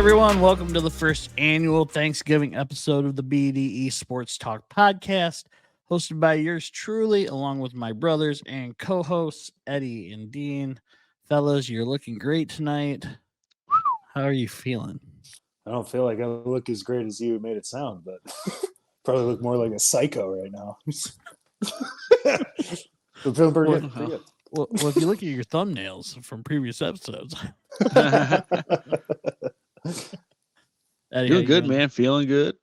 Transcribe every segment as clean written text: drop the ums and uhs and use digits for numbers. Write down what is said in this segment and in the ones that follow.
everyone. Welcome to the first annual Thanksgiving episode of the BDE Sports Talk podcast, hosted by yours truly, along with my brothers and co-hosts, Eddie and Dean. Fellas, you're looking great tonight. How are you feeling? I don't feel like I look as great as you made it sound, but probably look more like a psycho right now. But feeling pretty good. Pretty good. Well, if you look at your thumbnails from previous episodes, Eddie, Doing good, man. Feeling good.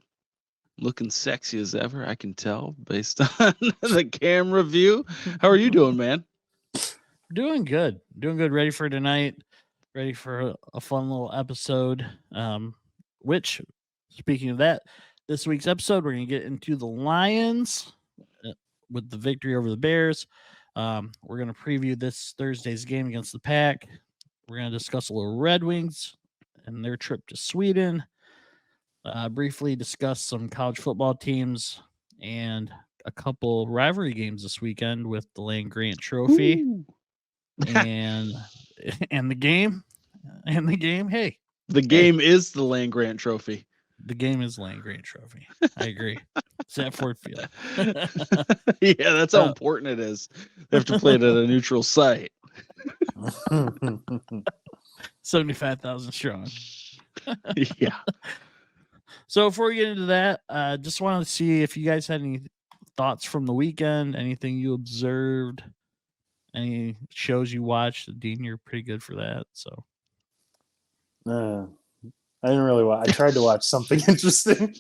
Looking sexy as ever, I can tell based on the camera view. How are you doing, man? Doing good. Ready for tonight. Ready for a fun little episode. Which, speaking of that, this week's episode, we're going to get into the Lions with the victory over the Bears. We're going to preview this Thursday's game against the Pack. We're going to discuss a little Red Wings and their trip to Sweden. Briefly discuss some college football teams and a couple rivalry games this weekend with the Land Grant Trophy and the game. Hey, the game is the Land Grant Trophy. The game is Land Grant Trophy. I agree. It's at Ford Field. Yeah, that's how important it is. They have to play it at a neutral site. 75,000 strong. Yeah. So before we get into that, just wanted to see if you guys had any thoughts from the weekend, anything you observed, any shows you watched. Dean, you're pretty good for that. So I didn't really watch. I tried to watch something interesting.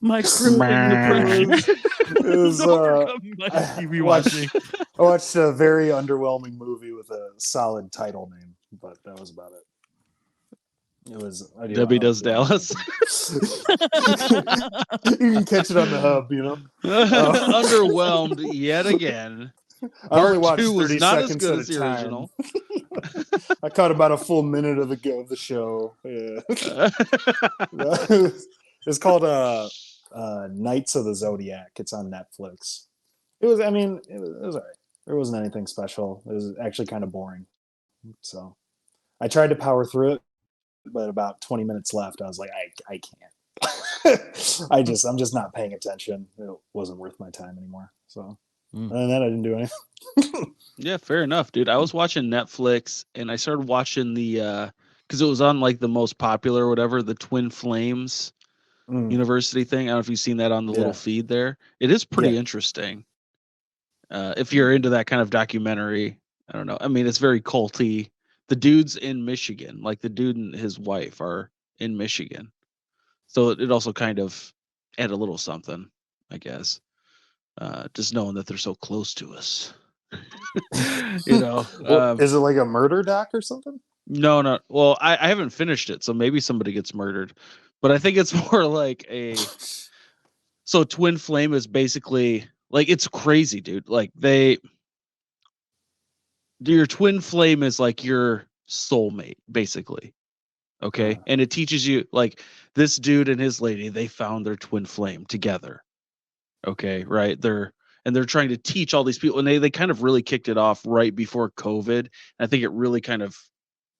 My crippling depression. It was, TV watching. I watched a very underwhelming movie with a solid title name, but that was about it. It was Debbie Does Dallas. You can catch it on the hub, you know. Underwhelmed yet again. I only watched 2 was 30 not as seconds good at as a the time. original. I caught about a full minute of the show. Yeah. It's called Knights of the Zodiac. It's on Netflix. It was all right. There wasn't anything special. It was actually kind of boring. So I tried to power through it, but about 20 minutes left, I was like, I can't. I'm just not paying attention. It wasn't worth my time anymore. So other than that, I didn't do anything. Yeah, fair enough, dude. I was watching Netflix and I started watching the because it was on like the most popular or whatever, the Twin Flames University thing. I don't know if you've seen that on the little feed there. It is pretty interesting. If you're into that kind of documentary, I don't know. I mean, it's very culty. The dude's in Michigan, like the dude and his wife are in Michigan. So it also kind of add a little something, I guess. Just knowing that they're so close to us. You know. Is it like a murder doc or something? No. Well, I haven't finished it, so maybe somebody gets murdered. But I think it's more like so Twin Flame is basically like, it's crazy, dude. Like your twin flame is like your soulmate, basically. Okay. And it teaches you, like, this dude and his lady, they found their twin flame together. Okay. Right. They're trying to teach all these people, and they kind of really kicked it off right before COVID. And I think it really kind of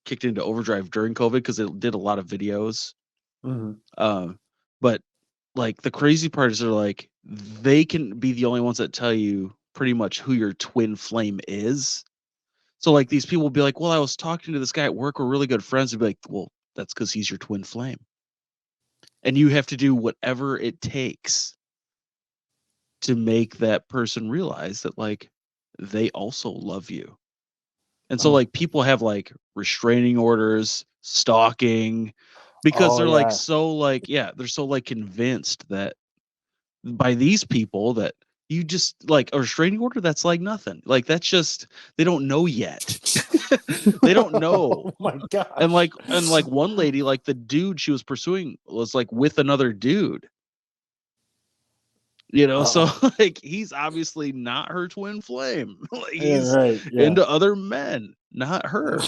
kicked into overdrive during COVID because it did a lot of videos. But like the crazy part is they're like, they can be the only ones that tell you pretty much who your twin flame is. So like these people will be like, well, I was talking to this guy at work, we're really good friends. They'd be like, well, that's because he's your twin flame. And you have to do whatever it takes to make that person realize that like they also love you. And so like people have like restraining orders, stalking, because they're like so like, they're so like convinced that by these people that you just like a restraining order, that's like nothing. Like that's just, they don't know yet. They don't know. Oh my god. And like one lady, like the dude she was pursuing was like with another dude. You know, so like he's obviously not her twin flame. Like he's into other men, not her.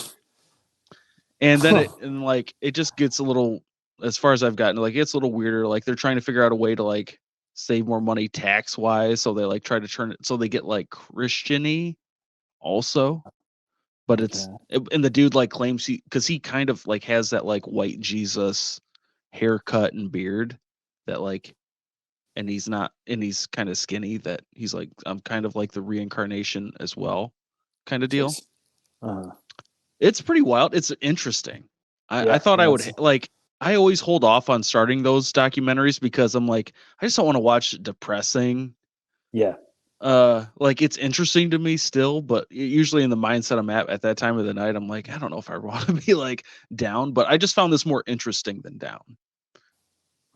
And then it just gets a little, as far as I've gotten, like it's a little weirder. Like they're trying to figure out a way to like save more money tax wise, so they like try to turn it so they get like Christian-y also. but and the dude like claims because he kind of like has that like white Jesus haircut and beard that like, and he's kind of skinny, that he's like, I'm kind of like the reincarnation as well, kind of deal. It's pretty wild. It's interesting. I thought I would like. I always hold off on starting those documentaries because I'm like, I just don't want to watch depressing. Yeah. Like it's interesting to me still, but usually in the mindset I'm at that time of the night, I'm like, I don't know if I want to be like down, but I just found this more interesting than down.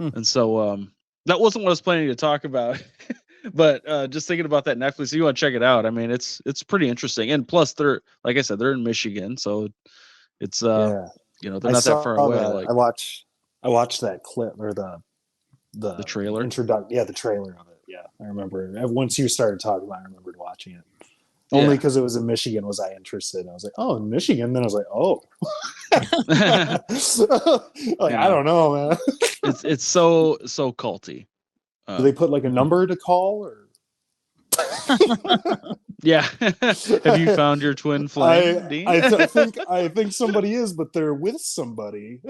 And so that wasn't what I was planning to talk about. But just thinking about that Netflix, if you want to check it out, I mean, it's pretty interesting. And plus, they're, like I said, they're in Michigan, so it's they're not that far away. Like I watched that clip or the trailer. The trailer of it. Yeah, I remember. Once you started talking about it, I remembered watching it. Only because it was in Michigan was I interested. I was like, oh, in Michigan. Then I was like, oh. I don't know, man. it's so culty. Do they put like a number to call or? Yeah. Have you found your twin flame, Dean? I think somebody is, but they're with somebody.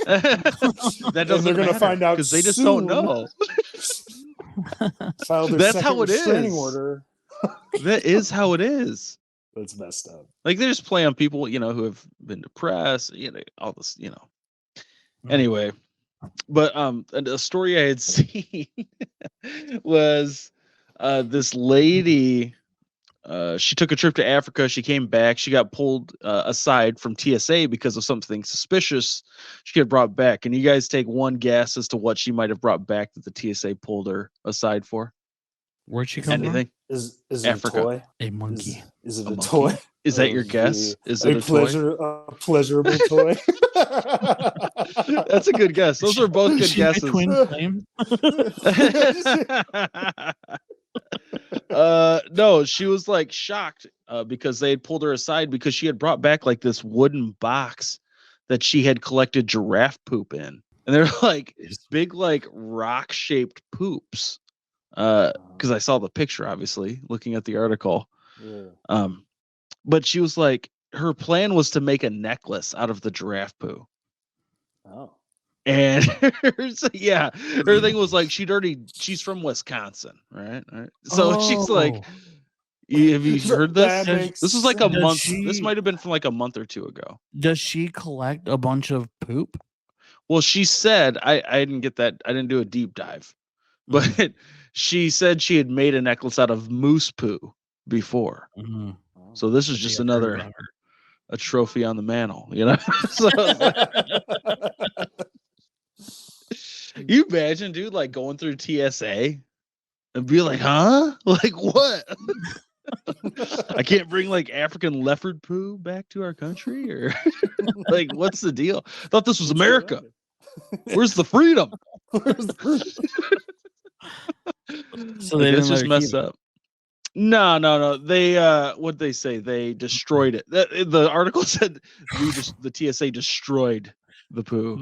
That doesn't they're going to find out because they just don't know. File their That's second how it restraining is. Order. That is how it is. That's messed up. Like they just play on people, who have been depressed, all this, Anyway, but a story I had seen was this lady. She took a trip to Africa. She came back. She got pulled aside from TSA because of something suspicious she had brought back. And you guys take one guess as to what she might have brought back that the TSA pulled her aside for? Where'd she come Anything? from? Is Africa. it a toy? A monkey. Is it a monkey? Toy? Is that your guess? Is it a pleasurable toy? That's a good guess. Those are both good guesses. Twin flame? No, she was like shocked because they had pulled her aside because she had brought back like this wooden box that she had collected giraffe poop in, and they're like big like rock shaped poops. Because I saw the picture, obviously, looking at the article. Yeah. But she was like, her plan was to make a necklace out of the giraffe poo. Oh. And her thing was like she's from Wisconsin, right? So she's like, have you heard this? This was like a month. This might have been from like a month or two ago. Does she collect a bunch of poop? Well, she said, I didn't get that. I didn't do a deep dive, but she said she had made a necklace out of moose poo before. Mm-hmm. So this is just a trophy on the mantle, So you imagine, dude, like going through TSA and be like, huh? Like what? I can't bring like African leopard poo back to our country, or like what's the deal? I thought this was America. Where's the freedom? So they didn't just messed up. No. They what'd they say? They destroyed it. The article said the TSA destroyed the poo.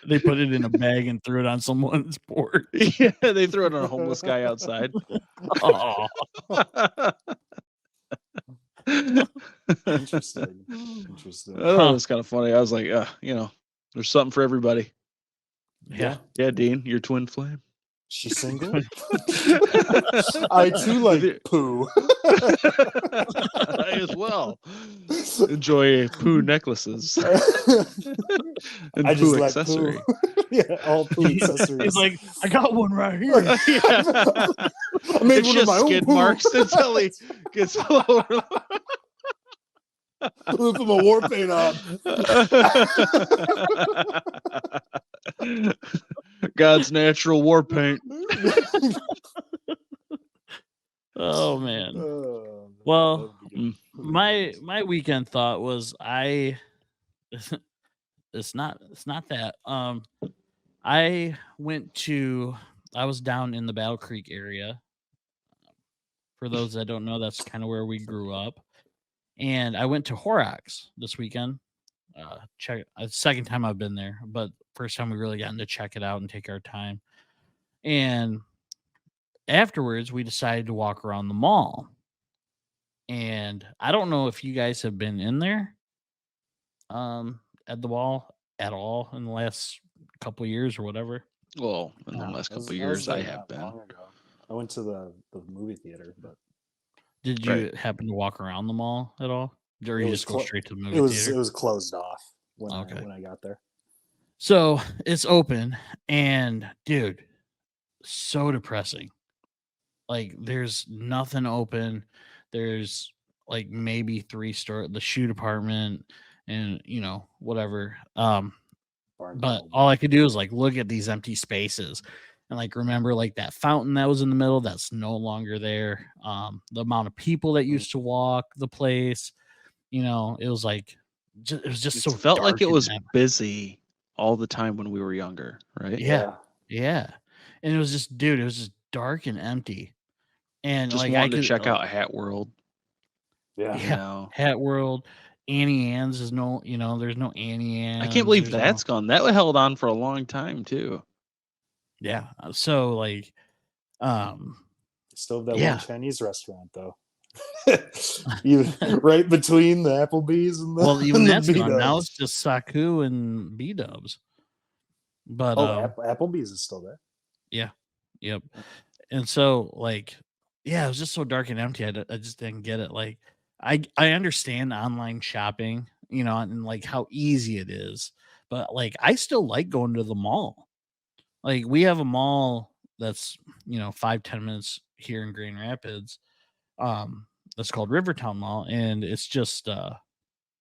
They put it in a bag and threw it on someone's porch. Yeah, they threw it on a homeless guy outside. Oh. Interesting. Oh, that's kind of funny. I was like, there's something for everybody. Yeah, Dean, your twin flame. She's single. I too like poo. I as well enjoy poo necklaces and I poo just accessory. Like poo. Yeah, all poo accessories. He's like, I got one right here. I made it's one just of my own skid poo. marks until he gets over. Put my war paint on. God's natural war paint. Oh man. Well, my weekend thought was it's not that. I was down in the Battle Creek area. For those that don't know, that's kind of where we grew up. And I went to Horrocks this weekend. Second time I've been there, but first time we really gotten to check it out and take our time. And afterwards, we decided to walk around the mall. And I don't know if you guys have been in there at the mall at all in the last couple years or whatever. Well, in the No, last couple of I was years, I there have not been. long ago. I went to the movie theater, but Did Right. you happen to walk around the mall at all? Or it you was just go straight to the it movie was theater? closed off Okay. when I got there. So it's open and dude, so depressing. Like there's nothing open. There's like maybe the shoe department and whatever. Barnes But Noble. all I could do is like look at these empty spaces and like remember like that fountain that was in the middle that's no longer there. The amount of people that used to walk the place, it was like it was just It so felt like dark it and was busy all the time when we were younger, right? yeah, yeah. And it was just, dude, it was just dark and empty. And Just like I wanting to could, check out Hat World, Yeah. you yeah, know. Hat World, Annie Ann's is no, there's no Annie I can't Ann's. believe There's no, that's gone. That held on for a long time too. yeah. So like, um, Still have that one yeah. Chinese restaurant though. Even right between the Applebee's and the, Well, even and the that's gone. Now it's B-dubs. just Saku and B Dubs. But Oh, Applebee's is still there. yeah, yep. And so like, yeah, it was just so dark and empty. I just didn't get it. Like, I understand online shopping, and like how easy it is, but like I still like going to the mall. Like we have a mall that's 5-10 minutes here in Grand Rapids. That's called Rivertown Mall, and it's just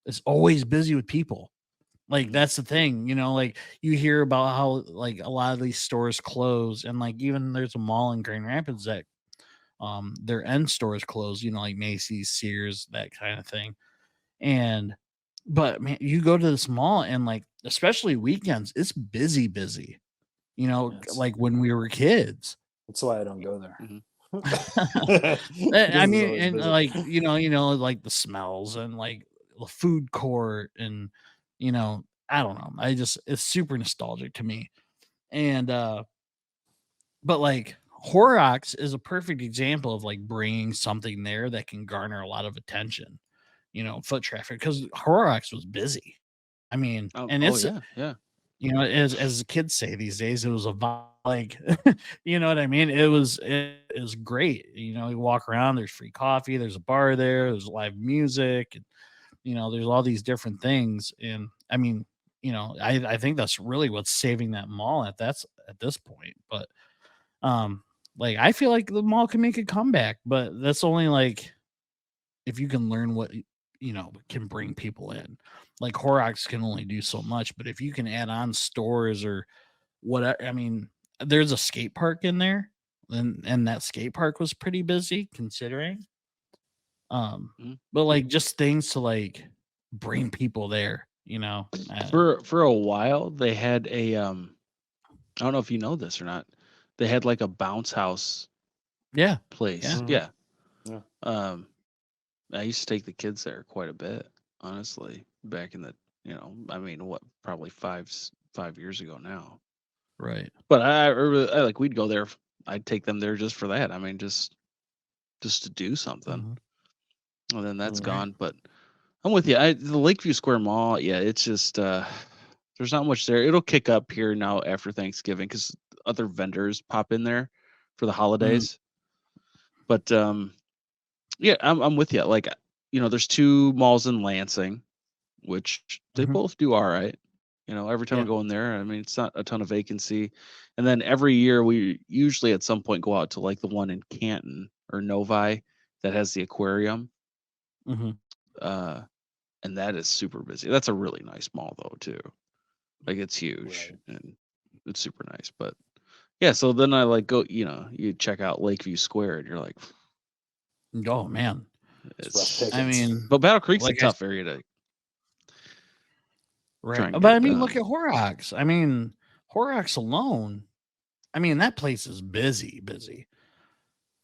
it's always busy with people. Like that's the thing, like you hear about how like a lot of these stores close, and like even there's a mall in Grand Rapids that their end stores close, like Macy's, Sears, that kind of thing. And but man, you go to this mall and like especially weekends, it's busy, Yes. like when we were kids. That's why I don't go there. Mhm. I Because it's mean, always and busy. like like the smells and like the food court and I don't know. It's super nostalgic to me. And but like Horrocks is a perfect example of like bringing something there that can garner a lot of attention, foot traffic because Horrocks was busy. I mean, and Oh it's yeah, yeah. as the kids say these days, it was a like, you know what I mean? It was great. You walk around, there's free coffee, there's a bar there, there's live music, and there's all these different things. And I mean, I think that's really what's saving that mall at this point. But like I feel like the mall can make a comeback, but that's only like if you can learn what can bring people in. Like Horrocks can only do so much, but if you can add on stores or whatever, I mean, there's a skate park in there, and that skate park was pretty busy considering. Mhm. But like just things to like bring people there, For a while, they had a I don't know if you know this or not. They had like a bounce house yeah, place. yeah, Mhm. Yeah. Yeah. I used to take the kids there quite a bit, honestly, back in the, I mean, what, probably 5 years ago now. right. But I like we'd go there. I'd take them there just for that. I mean, just to do something. Mhm. And then that's Mhm. Right. gone. But I'm with you. The Lakeview Square Mall, yeah, it's just there's not much there. It'll kick up here now after Thanksgiving because other vendors pop in there for the Mm, holidays. But yeah, I'm with you. Like, there's two malls in Lansing, which they mhm. both do all right. Every time I Yeah. go in there, I mean, it's not a ton of vacancy. And then every year we usually at some point go out to like the one in Canton or Novi that has the aquarium. Mhm. Uh, and that is super busy. That's a really nice mall though, too. Like it's huge Right. and it's super nice. But yeah, so then I like go, you check out Lakeview Square and you're like, Oh man. It's rough it's, I pickings. mean, but Battle Creek's a like I tough area to try right. and But get I it mean, look done. at Horrocks. I mean, Horrocks alone. I mean, that place is busy,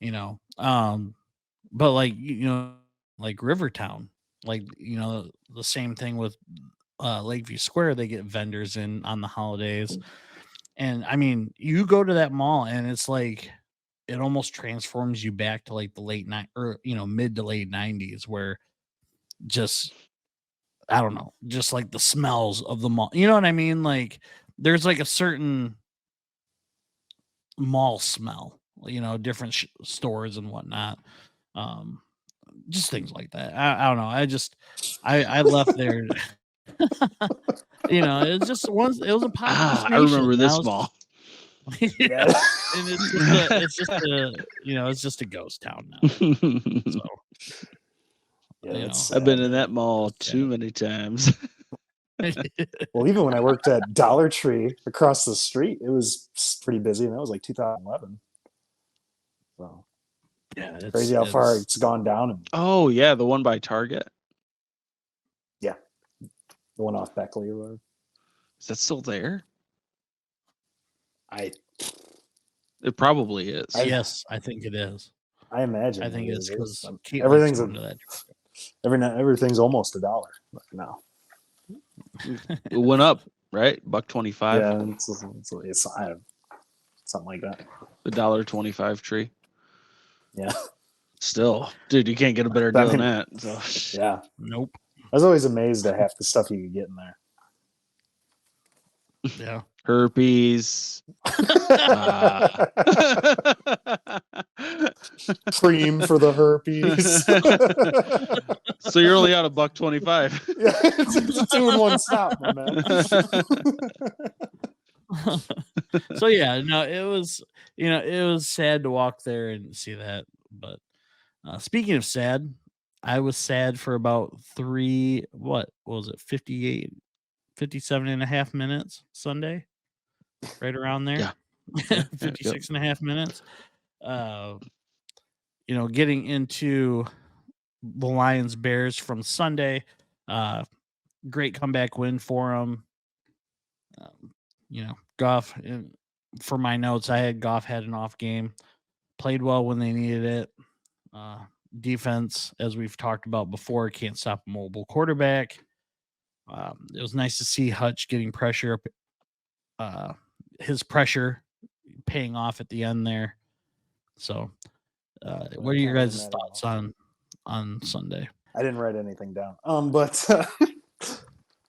you know. But like like Rivertown, like the same thing with Lakeview Square. They get vendors in on the holidays, and I mean, you go to that mall and it's like it almost transforms you back to like the mid to late 90s, where just I don't know, just like the smells of the mall. You know what I mean? Like there's like a certain mall smell, different stores and whatnot. Um, just things like that. I don't know. I left there. It was just once. It was a pop I remember this was, mall. yeah, and it's just a ghost town now. So Yeah, that's I've been sad. in that mall too many times. Well, even when I worked at Dollar Tree across the street, it was pretty busy, and that was like 2011. So yeah, it's crazy how far it's gone down. And Oh yeah, the one by Target. yeah, the one off Beckley or whatever. Is that still there? I It probably is. Yes, I think it is. I imagine. I think it's because everything's almost $1 now. It went up, right? $1.25. Yeah, it's something like that. The $1.25 tree. Yeah. Still, dude, you can't get a better deal than that. So. Yeah. Nope. I was always amazed at half the stuff you could get in there. Yeah. Herpes. Cream for the herpes. So you're only out $1.25. Yeah, it's a 2-in-1 stop, my man. So yeah, no, it was sad to walk there and see that. But speaking of sad, I was sad for about 57 and a half minutes Sunday, right around there. Yeah. 56 and a half minutes. Getting into the Lions Bears from Sunday, great comeback win for them. Goff, for my notes, I had Goff had an off game, played well when they needed it. Defense, as we've talked about before, can't stop a mobile quarterback. It was nice to see Hutch getting pressure, his pressure paying off at the end there. So, what are your guys' thoughts on Sunday? I didn't write anything down. But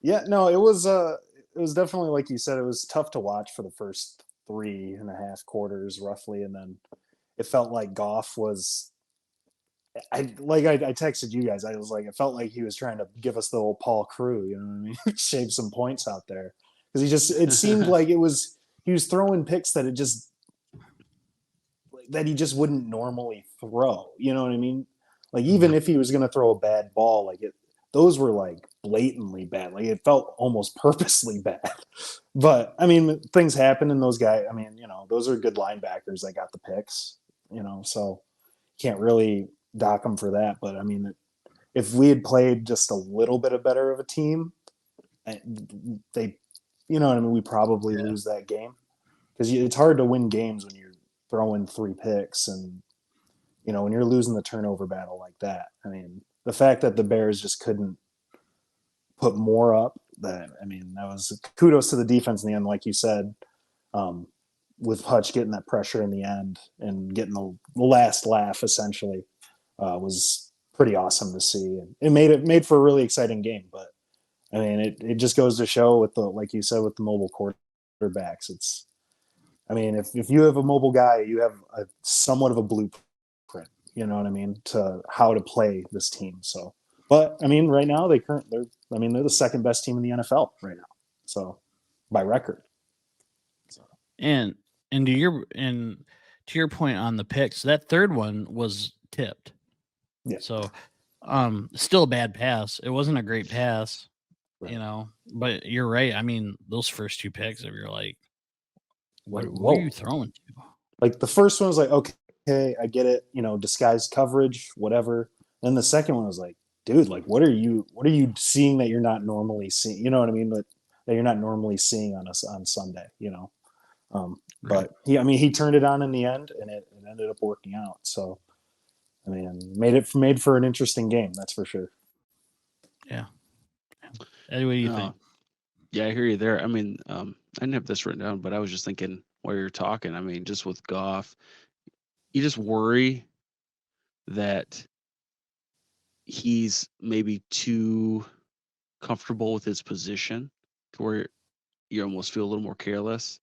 yeah, no, it was definitely, like you said, it was tough to watch for the first 3.5 quarters roughly, and then it felt like Goff was. I texted you guys. I was like, it felt like he was trying to give us the old Paul Crew, you know what I mean? Shave some points out there, because it seemed like he was throwing picks that he just wouldn't normally throw. You know what I mean? Like, even if he was going to throw a bad ball, those were like blatantly bad. Like, it felt almost purposely bad. But I mean, things happen, and those guys, I mean, those are good linebackers that got the picks, so can't really dock them for that. But I mean, if we had played just a little bit better of a team, they, what I mean, we probably lose that game, because it's hard to win games when you're throwing 3 picks and, when you're losing the turnover battle like that. I mean, the fact that the Bears just couldn't put more up, that was kudos to the defense in the end, like you said, with Hutch getting that pressure in the end and getting the last laugh essentially, was pretty awesome to see. And it made for a really exciting game. But I mean, it just goes to show with like you said, with the mobile quarterbacks, if you have a mobile guy, you have somewhat of a blueprint, you know what I mean, to how to play this team. So, but I mean, right now they're the second best team in the NFL right now, so by record. So. And to your point on the picks, that third one was tipped. Yeah. So, still a bad pass. It wasn't a great pass, right. But you're right. I mean, those first 2 picks, if you're like, what are you throwing to? Like, the first one was like, okay, I get it, disguised coverage, whatever. Then the second one was like, dude, like, what are you seeing that you're not normally seeing? You know what I mean? That you're not normally seeing on Sunday, But he turned it on in the end, and it ended up working out. So, I mean, made for an interesting game, that's for sure. Yeah. Eddie, what do you think? Yeah, I hear you there. I mean, I didn't have this written down, but I was just thinking while you're talking. I mean, just with Goff, you just worry that he's maybe too comfortable with his position to where you almost feel a little more careless.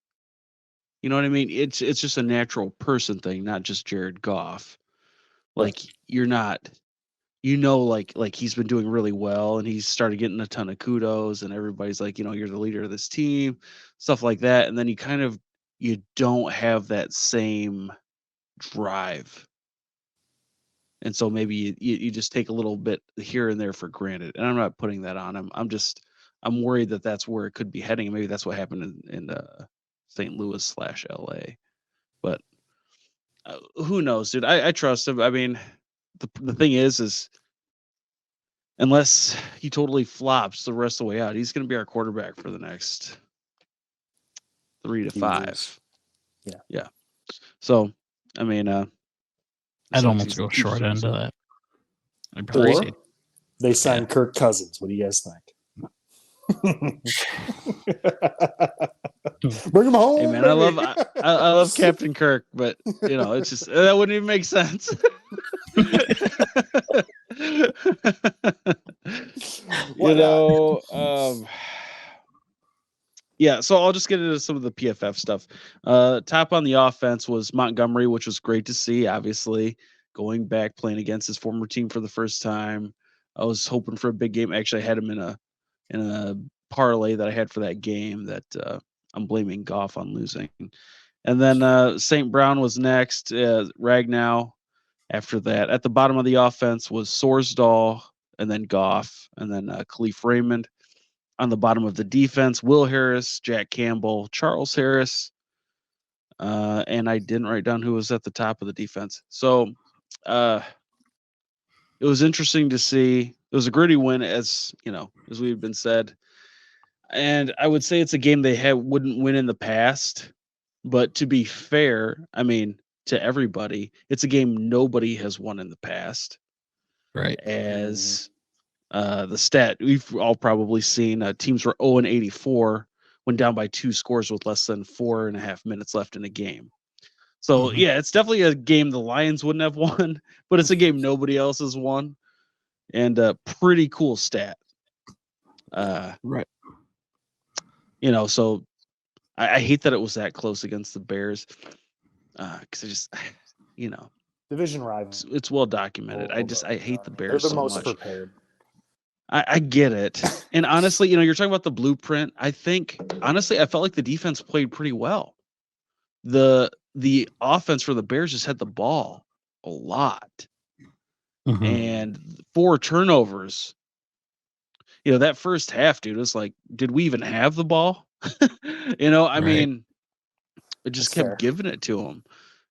You know what I mean? It's just a natural person thing, not just Jared Goff. Like Right. you're not, like he's been doing really well and he's started getting a ton of kudos and everybody's like, you're the leader of this team, stuff like that. And then you don't have that same drive. And so maybe you just take a little bit here and there for granted. And I'm not putting that on him. I'm worried that that's where it could be heading. Maybe that's what happened in St. Louis / LA. But who knows, dude? I trust him. I mean, the thing is unless he totally flops the rest of the way out, he's going to be our quarterback for the next 3 to Few 5. years. Yeah. So, I mean, I'd almost go short end of that. I'd probably Or say they signed Kirk Cousins. What do you guys think? Bring him home. hey man, baby. I love Captain Kirk, but it's just that wouldn't even make sense. Why not? Yeah, so I'll just get into some of the PFF stuff. Top on the offense was Montgomery, which was great to see, obviously, going back playing against his former team for the first time. I was hoping for a big game. Actually, I had him in a parlay that I had for that game that I'm blaming Goff on losing. And then St. Brown was next, Ragnow after that. At the bottom of the offense was Sorsdahl, and then Goff, and then Khalif Raymond. On the bottom of the defense, Will Harris, Jack Campbell, Charles Harris, and I didn't write down who was at the top of the defense. So it was interesting to see. It was a gritty win, as we've been said. And I would say it's a game they wouldn't win in the past. But to be fair, I mean, to everybody, it's a game nobody has won in the past. right. As the stat we've all probably seen, teams were 0-84 when down by 2 scores with less than 4.5 minutes left in a game. So yeah, it's definitely a game the Lions wouldn't have won, but it's a game nobody else has won, and a pretty cool stat. Right. So I hate that it was that close against the Bears, because I just, Division rival. it's well documented. I hate the Bears They're the so most much. prepared. I get it. And honestly, you're talking about the blueprint. I think, honestly, I felt like the defense played pretty well. The offense for the Bears just had the ball a lot. And 4 turnovers. That first half, dude, was like, did we even have the ball? I mean, it just kept giving it to them.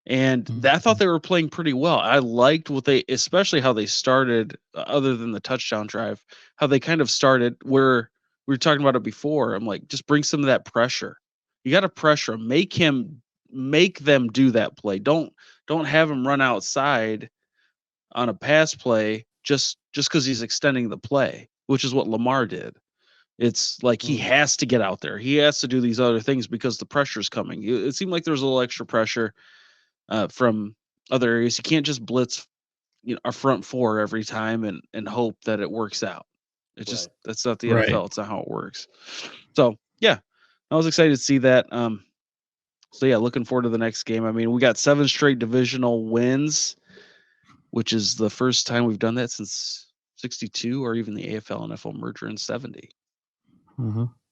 And I thought they were playing pretty well. I liked especially how they started, other than the touchdown drive, how they kind of started where we were talking about it before. I'm like, just bring some of that pressure. You got to pressure him, make them do that play. Don't have him run outside on a pass play just because he's extending the play, which is what Lamar did. It's like he has to get out there. He has to do these other things because the pressure's coming. It seemed like there was a little extra pressure from other areas. You can't just blitz a front 4 every time and hope that it works out. It's just that's not the NFL. It's not how it works. So yeah, I was excited to see that. So yeah, looking forward to the next game. I mean, we got 7 straight divisional wins, which is the first time we've done that since 62, or even the AFL NFL merger in 70.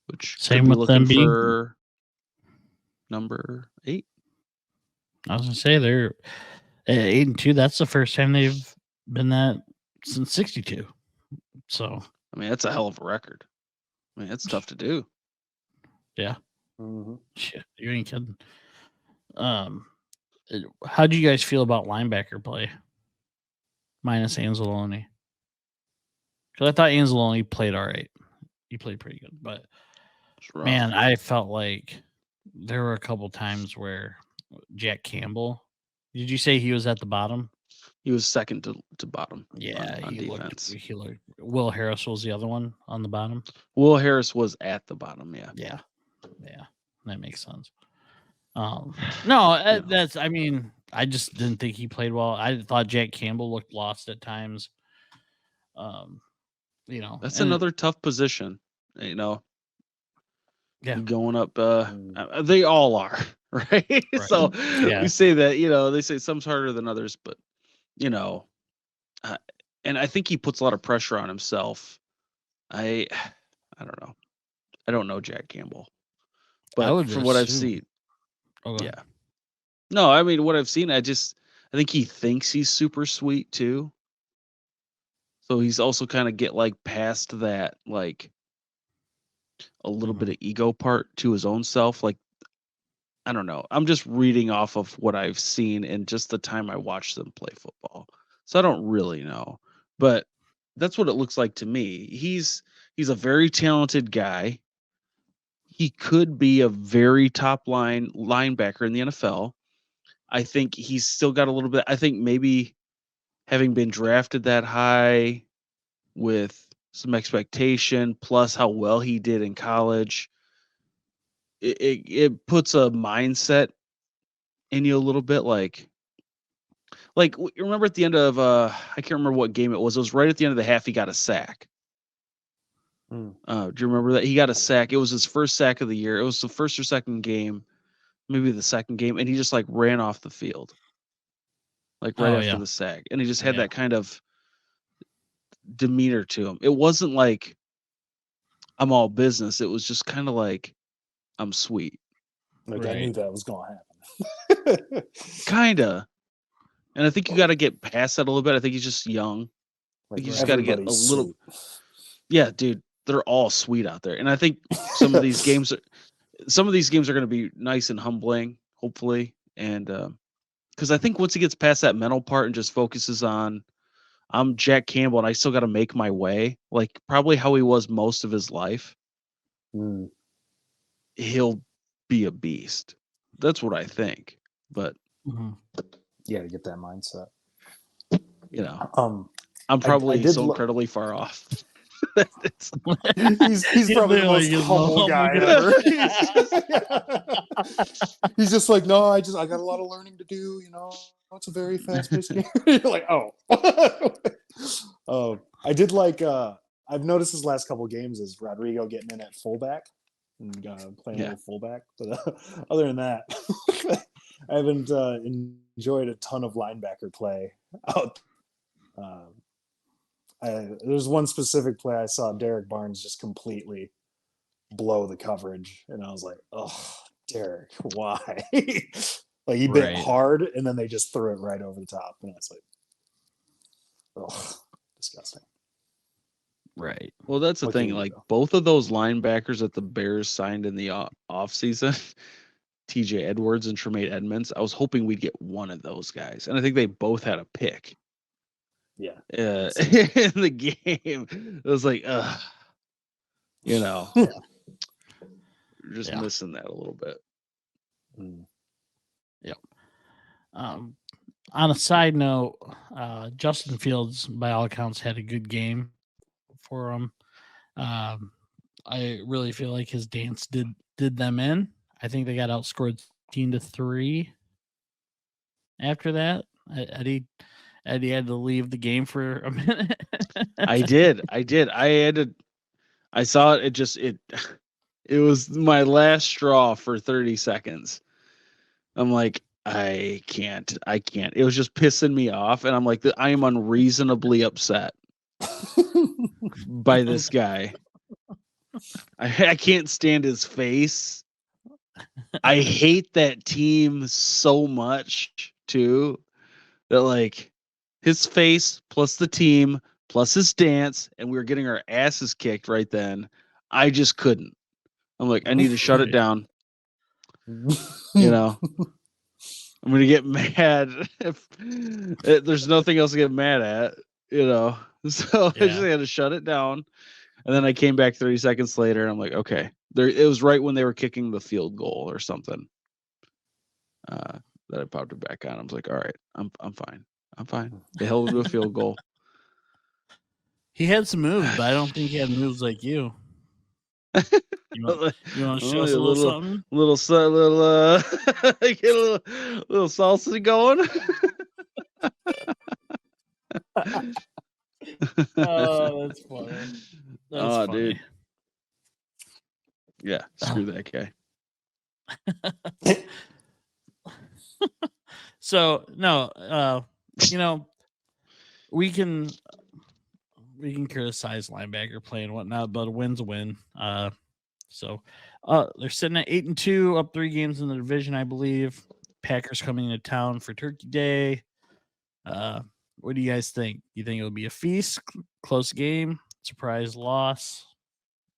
Which Same could be with looking them being for number 8. I was gonna say they're at 8-2. That's the first time they've been that since 62. So I mean, that's a hell of a record. I mean, it's tough to do. Yeah. Shit, you ain't kidding. How do you guys feel about linebacker play? Minus Anzalone. Because I thought Anzalone played all right. He played pretty good, but man, I felt like there were a couple times where Jack Campbell. Did you say he was at the bottom? He was second to bottom. Yeah, on he defense. He looked. Will Harris was the other one on the bottom. Will Harris was at the bottom. Yeah, that makes sense. No, that's. I mean, I just didn't think he played well. I thought Jack Campbell looked lost at times. That's and another tough position. Yeah. Going up. They all are, right? Right. So Yeah. we say that, they say some's harder than others, but and I think he puts a lot of pressure on himself. I don't know. I don't know Jack Campbell, I but would from what I've assume. seen, Okay. yeah. No, I mean what I've seen, I think he thinks he's super sweet too. So he's also kind of get like past that like a little bit of ego part to his own self. Like I don't know. I'm just reading off of what I've seen and just the time I watched them play football. So I don't really know. But that's what it looks like to me. He's a very talented guy. He could be a very top line linebacker in the NFL. I think he's still got a little bit. I think maybe having been drafted that high with some expectation, plus how well he did in college, it puts a mindset in you a little bit. Like remember at the end of I can't remember what game it was. It was right at the end of the half. He got a sack. Do you remember that he got a sack? It was his first sack of the year. It was the first or second game, maybe the second game, and he just like ran off the field, like right after the sack, and he just had that kind of demeanor to him. It wasn't like I'm all business. It was just kind of like I'm sweet. Like I knew that was going to happen. Kinda. And I think you got to get past that a little bit. I think he's just young. Like you just got to get a little. Sweet. Yeah, dude, they're all sweet out there, and I think some of these games are going to be nice and humbling, hopefully, and because I think once he gets past that mental part and just focuses on, I'm Jack Campbell and I still got to make my way, like probably how he was most of his life. He'll be a beast. That's what I think. But yeah, to get that mindset. I'm probably so incredibly far off. he's probably the most humble guy ever. He's just like, no, I got a lot of learning to do. It's a very fast-paced game. You're like, oh. I did like. I've noticed his last couple of games is Rodrigo getting in at fullback and playing a little fullback. But other than that, I haven't enjoyed a ton of linebacker play out. There's one specific play I saw Derek Barnes just completely blow the coverage, and I was like, "Oh, Derek, why?" Like he bit hard, and then they just threw it right over the top, and I was like, "Oh, disgusting." Right. Well, that's the thing. Like both of those linebackers that the Bears signed in the off season, TJ Edwards and Tremaine Edmonds, I was hoping we'd get one of those guys, and I think they both had a pick. Yeah. In the game, it was like, you're just missing that a little bit. Yep. On a side note, Justin Fields, by all accounts, had a good game for him. I really feel like his dance did them in. I think they got outscored 13-3. After that, Eddie had to leave the game for a minute. I did. I had to. I saw it. It was my last straw for 30 seconds. I'm like, I can't. It was just pissing me off, and I'm like, I am unreasonably upset by this guy. I can't stand his face. I hate that team so much too. That like his face plus the team plus his dance, and we were getting our asses kicked right then. I just couldn't. I'm like, I need to shut it down. I'm gonna get mad if there's nothing else to get mad at. So I just had to shut it down. And then I came back 30 seconds later, and I'm like, okay. It was right when they were kicking the field goal or something. That I popped it back on. I was like, all right, I'm fine. I'm fine. They held to a field goal. He had some moves, but I don't think he had moves like you. You want to show us a little something? little get a little salsa going. Oh, that's funny. That's funny. Dude. Yeah, screw that guy. So no, we can criticize linebacker play and whatnot, but a win's a win. So they're sitting at 8-2, up 3 games in the division, I believe. Packers coming into town for Turkey Day. What do you guys think? You think it'll be a feast, close game, surprise loss?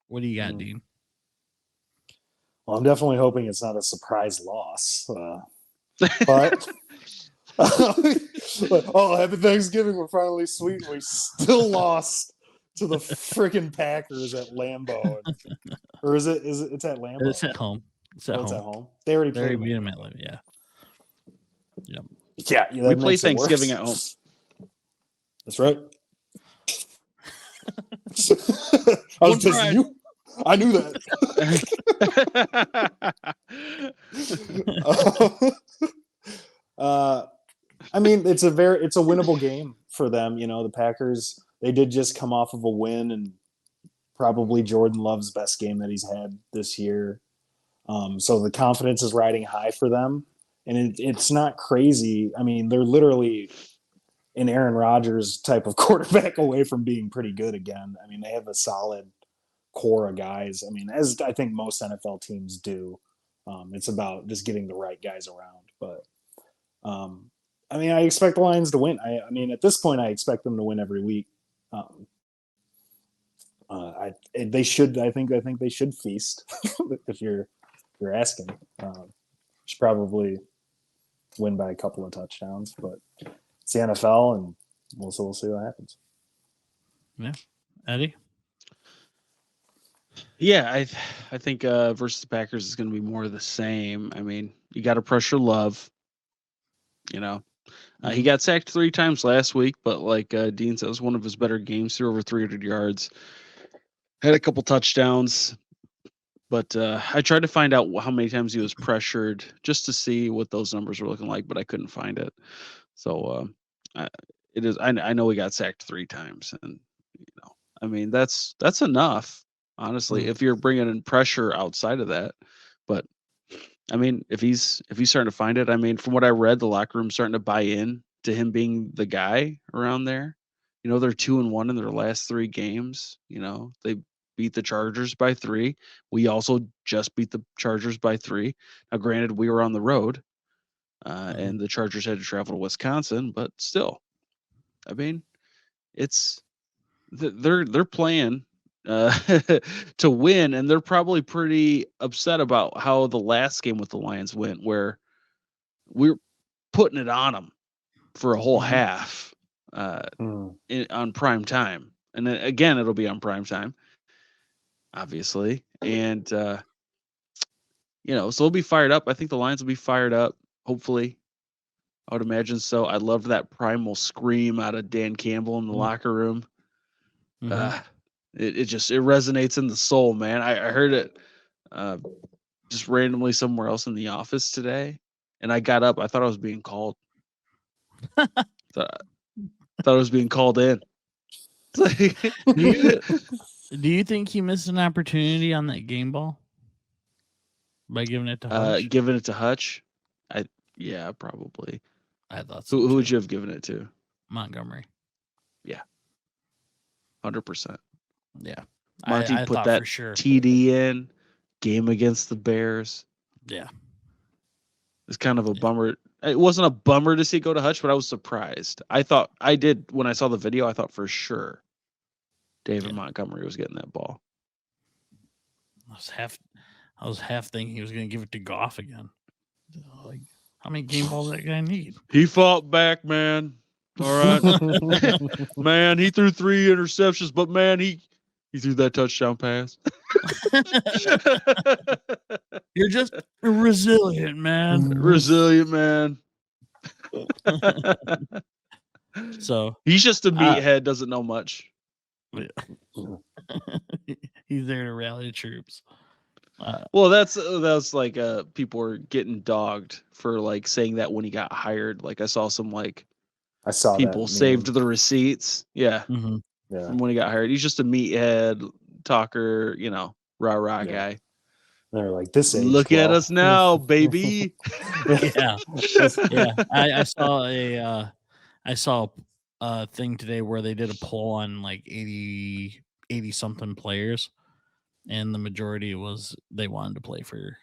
What do you got, Dean? Well, I'm definitely hoping it's not a surprise loss. But oh, happy Thanksgiving! We're finally sweet. We still lost to the freaking Packers at Lambeau, or is it? It's at Lambeau. It's at home. It's at home. They already They played beat them at Lambeau. Yeah. Yep. Yeah, we play Thanksgiving at home. That's right. I was just you. I knew that. I mean, it's a winnable game for them. You know, the Packers, they did just come off of a win, and probably Jordan Love's best game that he's had this year. So the confidence is riding high for them, and it's not crazy. I mean, they're literally an Aaron Rodgers type of quarterback away from being pretty good again. I mean, they have a solid core of guys. I mean, as I think most NFL teams do. It's about just getting the right guys around. But I mean, I expect the Lions to win. I mean, at this point, I expect them to win every week. They should. I think they should feast. If you're asking, should probably win by a couple of touchdowns. But it's the NFL, and we'll see what happens. Yeah, Eddie. Yeah, I think versus the Packers is going to be more of the same. I mean, you got to pressure Love. You know, he got sacked 3 times last week, but like Dean said, it was one of his better games. Threw over 300 yards, had a couple touchdowns. But I tried to find out how many times he was pressured just to see what those numbers were looking like, but I couldn't find it. So it is. I know he got sacked 3 times, and I mean that's enough. Honestly, if you're bringing in pressure outside of that, but I mean, if he's starting to find it, I mean, from what I read, the locker room's starting to buy in to him being the guy around there. You know, they're 2-1 in their last 3 games. You know, they beat the Chargers by 3. We also just beat the Chargers by 3. Now, granted, we were on the road, and the Chargers had to travel to Wisconsin, but still, I mean, they're playing to win, and they're probably pretty upset about how the last game with the Lions went, where we're putting it on them for a whole half on prime time, and then again it'll be on prime time, obviously, and so they'll be fired up. I think the Lions will be fired up. Hopefully, I would imagine so. I loved that primal scream out of Dan Campbell in the locker room. It resonates in the soul, man. I heard it just randomly somewhere else in the office today, and I got up. I thought I was being called. thought I was being called in. Do you think he missed an opportunity on that game ball by giving it to Hutch? Giving it to Hutch? Yeah, probably. I thought so. Who would you have given it to? Montgomery. Yeah, 100%. Yeah, Monty I put that for sure. TD in game against the Bears. Yeah, it's kind of a bummer. It wasn't a bummer to see it go to Hutch, but I was surprised. I did when I saw the video. I thought for sure David Montgomery was getting that ball. I was half thinking he was going to give it to Goff again. Like, how many game balls that guy need? He fought back, man. All right, man. He threw 3 interceptions, but man, he threw that touchdown pass. You're just resilient, man. Resilient, man. So he's just a meathead, doesn't know much. He's there to rally the troops. Well, that's like people were getting dogged for like saying that when he got hired. Like I saw some like I saw people that saved meme. the receipts. Yeah, Mhm. Yeah, from when he got hired. He's just a meathead talker, rah yeah. guy. They're like, this aged Look at well. us now, baby. Yeah. Yeah. I saw a thing today where they did a poll on like 80 something players, and the majority was they wanted to play for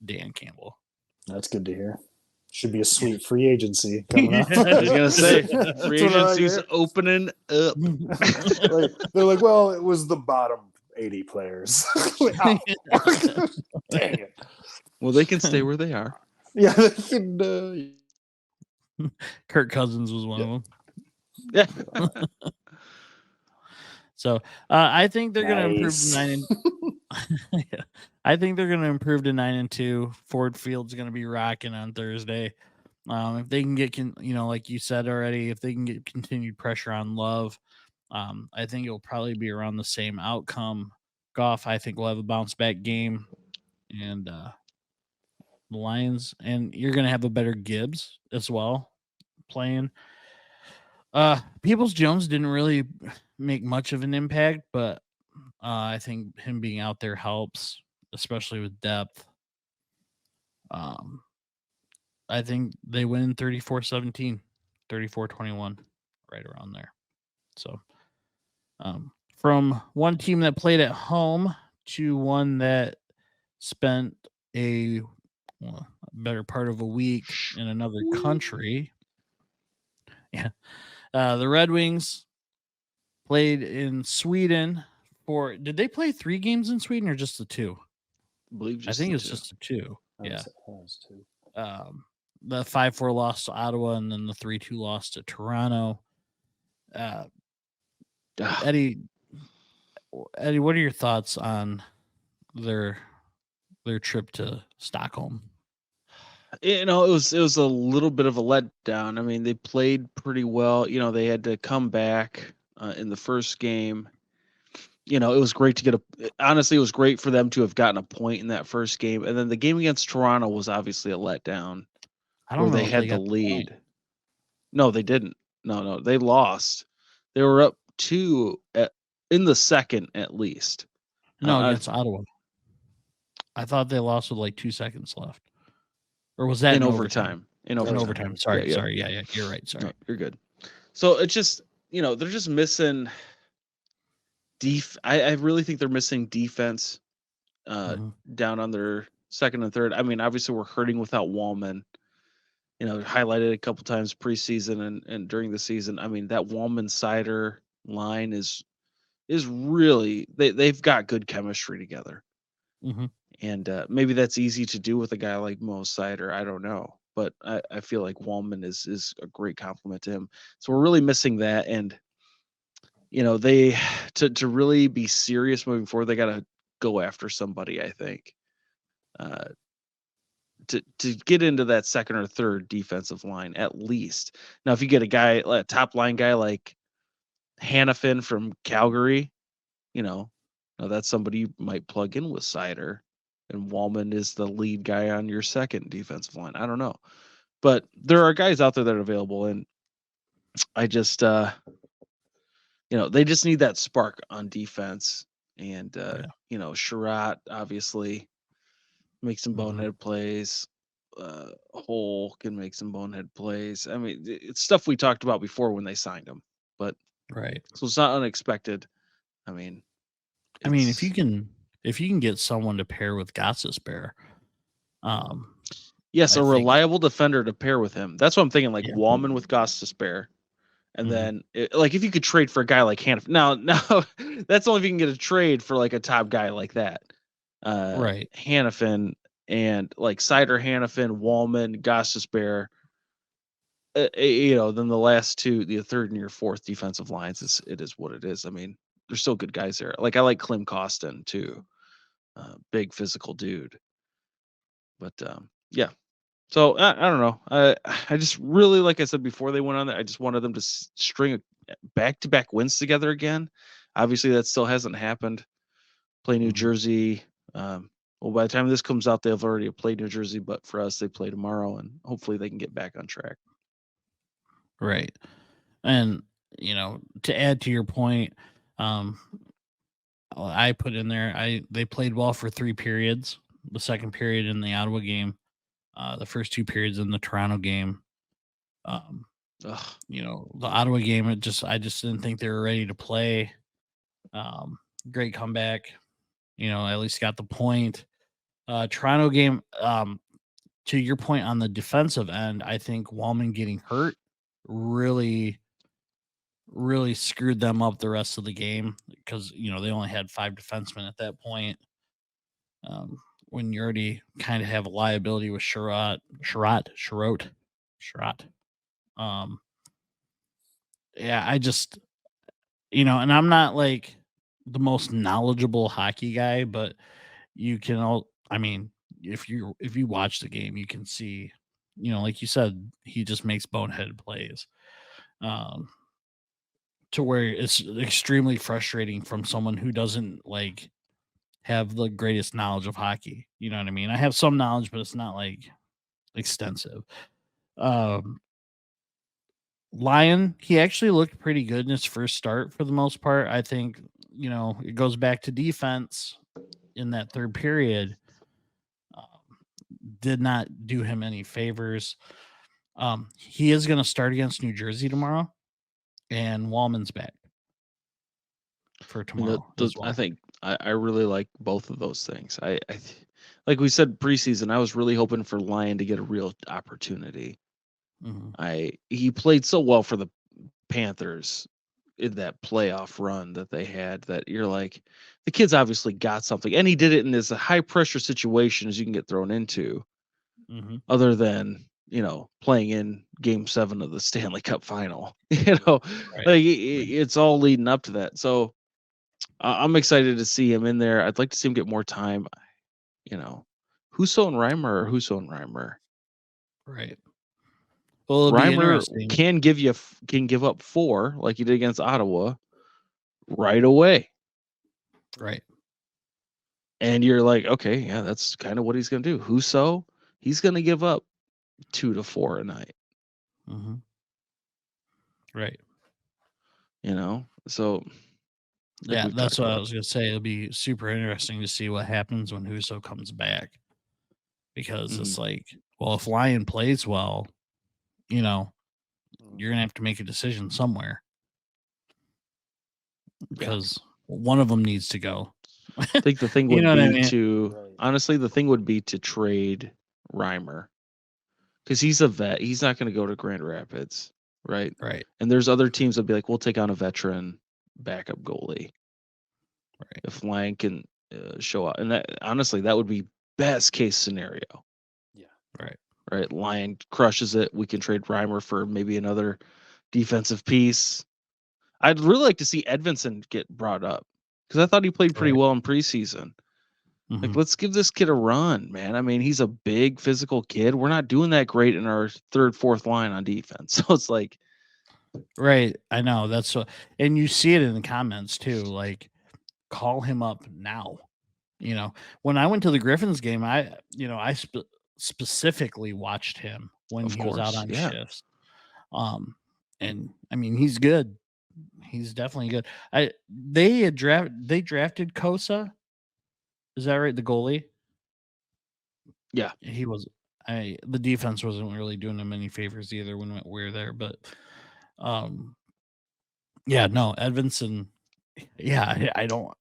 Dan Campbell. That's good to hear. Should be a sweet free agency coming up. I was gonna say That's free what I agency's hear. opening up. Like, they're like, well, it was the bottom 80 players. Like, oh. Dang it. Well, they can stay where they are. Yeah, they can, Kirk Cousins was one of them. Yeah. So I think they're going to improve to Nice. 9 and yeah. I think they're going to improve to 9-2. Ford Field's going to be rocking on Thursday. If they can get, like you said already, if they can get continued pressure on Love, I think it'll probably be around the same outcome. Goff, I think, will have a bounce back game, and the Lions, and you're going to have a better Gibbs as well playing. Peoples Jones didn't really make much of an impact, but I think him being out there helps, especially with depth. I think they win 34-17, 34-21, right around there. So, from one team that played at home to one that spent a better part of a week in another country. Yeah. The Red Wings played in Sweden did they play 3 games in Sweden or just the 2? I believe I just think the it's two. just the 2. Yeah. too. The 5-4 loss to Ottawa and then the 3-2 loss to Toronto. Eddie, what are your thoughts on their trip to Stockholm? It was a little bit of a letdown. I mean, they played pretty well. They had to come back in the first game. It was great to get honestly, it was great for them to have gotten a point in that first game. And then the game against Toronto was obviously a letdown I where don't know they if had they the got the lead. point. No, they didn't. No, they lost. They were up 2 in the second at least. No, against Ottawa. I thought they lost with like 2 seconds left. Or was that in in overtime. In overtime. Sorry. Yeah. Sorry. Yeah, you're right. Sorry. No, you're good. So it's just, they're just missing I really think they're missing defense down on their second and third. I mean, obviously we're hurting without Wallman. Highlighted a couple times preseason and during the season. I mean, that Wallman Sider line is really they've got good chemistry together. Mm-hmm. And maybe that's easy to do with a guy like Mo Sider. I don't know. But I feel like Wallman is a great compliment to him. So we're really missing that. And, they to really be serious moving forward, they got to go after somebody, I think, to get into that second or third defensive line at least. Now, if you get a top line guy like Hannafin from Calgary, now that's somebody you might plug in with Sider. And Wallman is the lead guy on your second defensive line. I don't know. But there are guys out there that are available. And I just, they just need that spark on defense. And, Sherratt obviously makes some bonehead plays. Hole can make some bonehead plays. I mean, it's stuff we talked about before when they signed him. But Right. So it's not unexpected. I mean, if you can get someone to pair with Gostisbehere, yes, I a think- reliable defender to pair with him. That's what I'm thinking. Like Yeah. Wallman with Gostisbehere. And Mhm. then, if you could trade for a guy like Hannafin, now that's only if you can get a trade for like a top guy like that, Right. Hannafin and like Sider, Hannafin, Wallman, Gostisbehere. Then the last two, the third and your fourth defensive lines it is what it is. I mean, there's still good guys there. Like I like Klim Kostin too, big physical dude. But yeah. So I don't know. I just really, like I said before they went on there, I just wanted them to string back-to-back wins together again. Obviously, that still hasn't happened. Play New Jersey Well, by the time this comes out, they've already played New Jersey, but for us, they play tomorrow, and hopefully they can get back on track. Right. And, to add to your point, um, I put in there, they played well for 3 periods. The second period in the Ottawa game, the first 2 periods in the Toronto game. Um, Ugh. The Ottawa game, I just didn't think they were ready to play. Great comeback. At least got the point. Toronto game, to your point on the defensive end, I think Wallman getting hurt really, really screwed them up the rest of the game because they only had 5 defensemen at that point. When you already kind of have a liability with Sherratt. Yeah, I just, and I'm not like the most knowledgeable hockey guy, but you can all, I mean, if you watch the game, you can see, like you said, he just makes boneheaded plays. To where it's extremely frustrating from someone who doesn't like have the greatest knowledge of hockey. You know what I mean? I have some knowledge, but it's not like extensive. Lion, he actually looked pretty good in his first start for the most part. I think, it goes back to defense in that third period. Did not do him any favors. He is going to start against New Jersey tomorrow, and Wallman's back for tomorrow as well. I think I really like both of those things. Like we said preseason, I was really hoping for Lyon to get a real opportunity. He played so well for the Panthers in that playoff run that they had that you're like, the kid's obviously got something, and he did it in as a high pressure situation as you can get thrown into. Other than playing in Game 7 of the Stanley Cup Final, Right. like it's all leading up to that. So I'm excited to see him in there. I'd like to see him get more time. Husso and Reimer or Husso and Reimer. Right. Well, it'll be Reimer interesting. can give up 4 like he did against Ottawa right away. Right. And you're like, okay, yeah, that's kind of what he's going to do. Husso, he's going to give up 2 to 4 a night. Right. So yeah, that's what I was going to say. It'll be super interesting to see what happens when Husso comes back. Because it's like, well, if Lyon plays well, you're going to have to make a decision somewhere. Because one of them needs to go. I think the thing would be honestly, the thing would be to trade Reimer. Because he's a vet. He's not going to go to Grand Rapids, right? Right. And there's other teams that'd be like, we'll take on a veteran backup goalie. Right. If Lang can show up. And that honestly, that would be best case scenario. Yeah. Right. Lyon crushes it. We can trade Reimer for maybe another defensive piece. I'd really like to see Edvinsson get brought up because I thought he played pretty well in preseason. Like, let's give this kid a run, man. I mean, he's a big physical kid. We're not doing that great in our third, fourth line on defense. So it's like, right. I know that's what, and you see it in the comments too. Like, call him up now. When I went to the Griffins game, I specifically watched him when he was out on shifts. And I mean, he's good. He's definitely good. They drafted Kosa. Is that right? The goalie. Yeah, he was. The defense wasn't really doing him any favors either when we were there, but yeah, no, Edvinsson. Yeah, I don't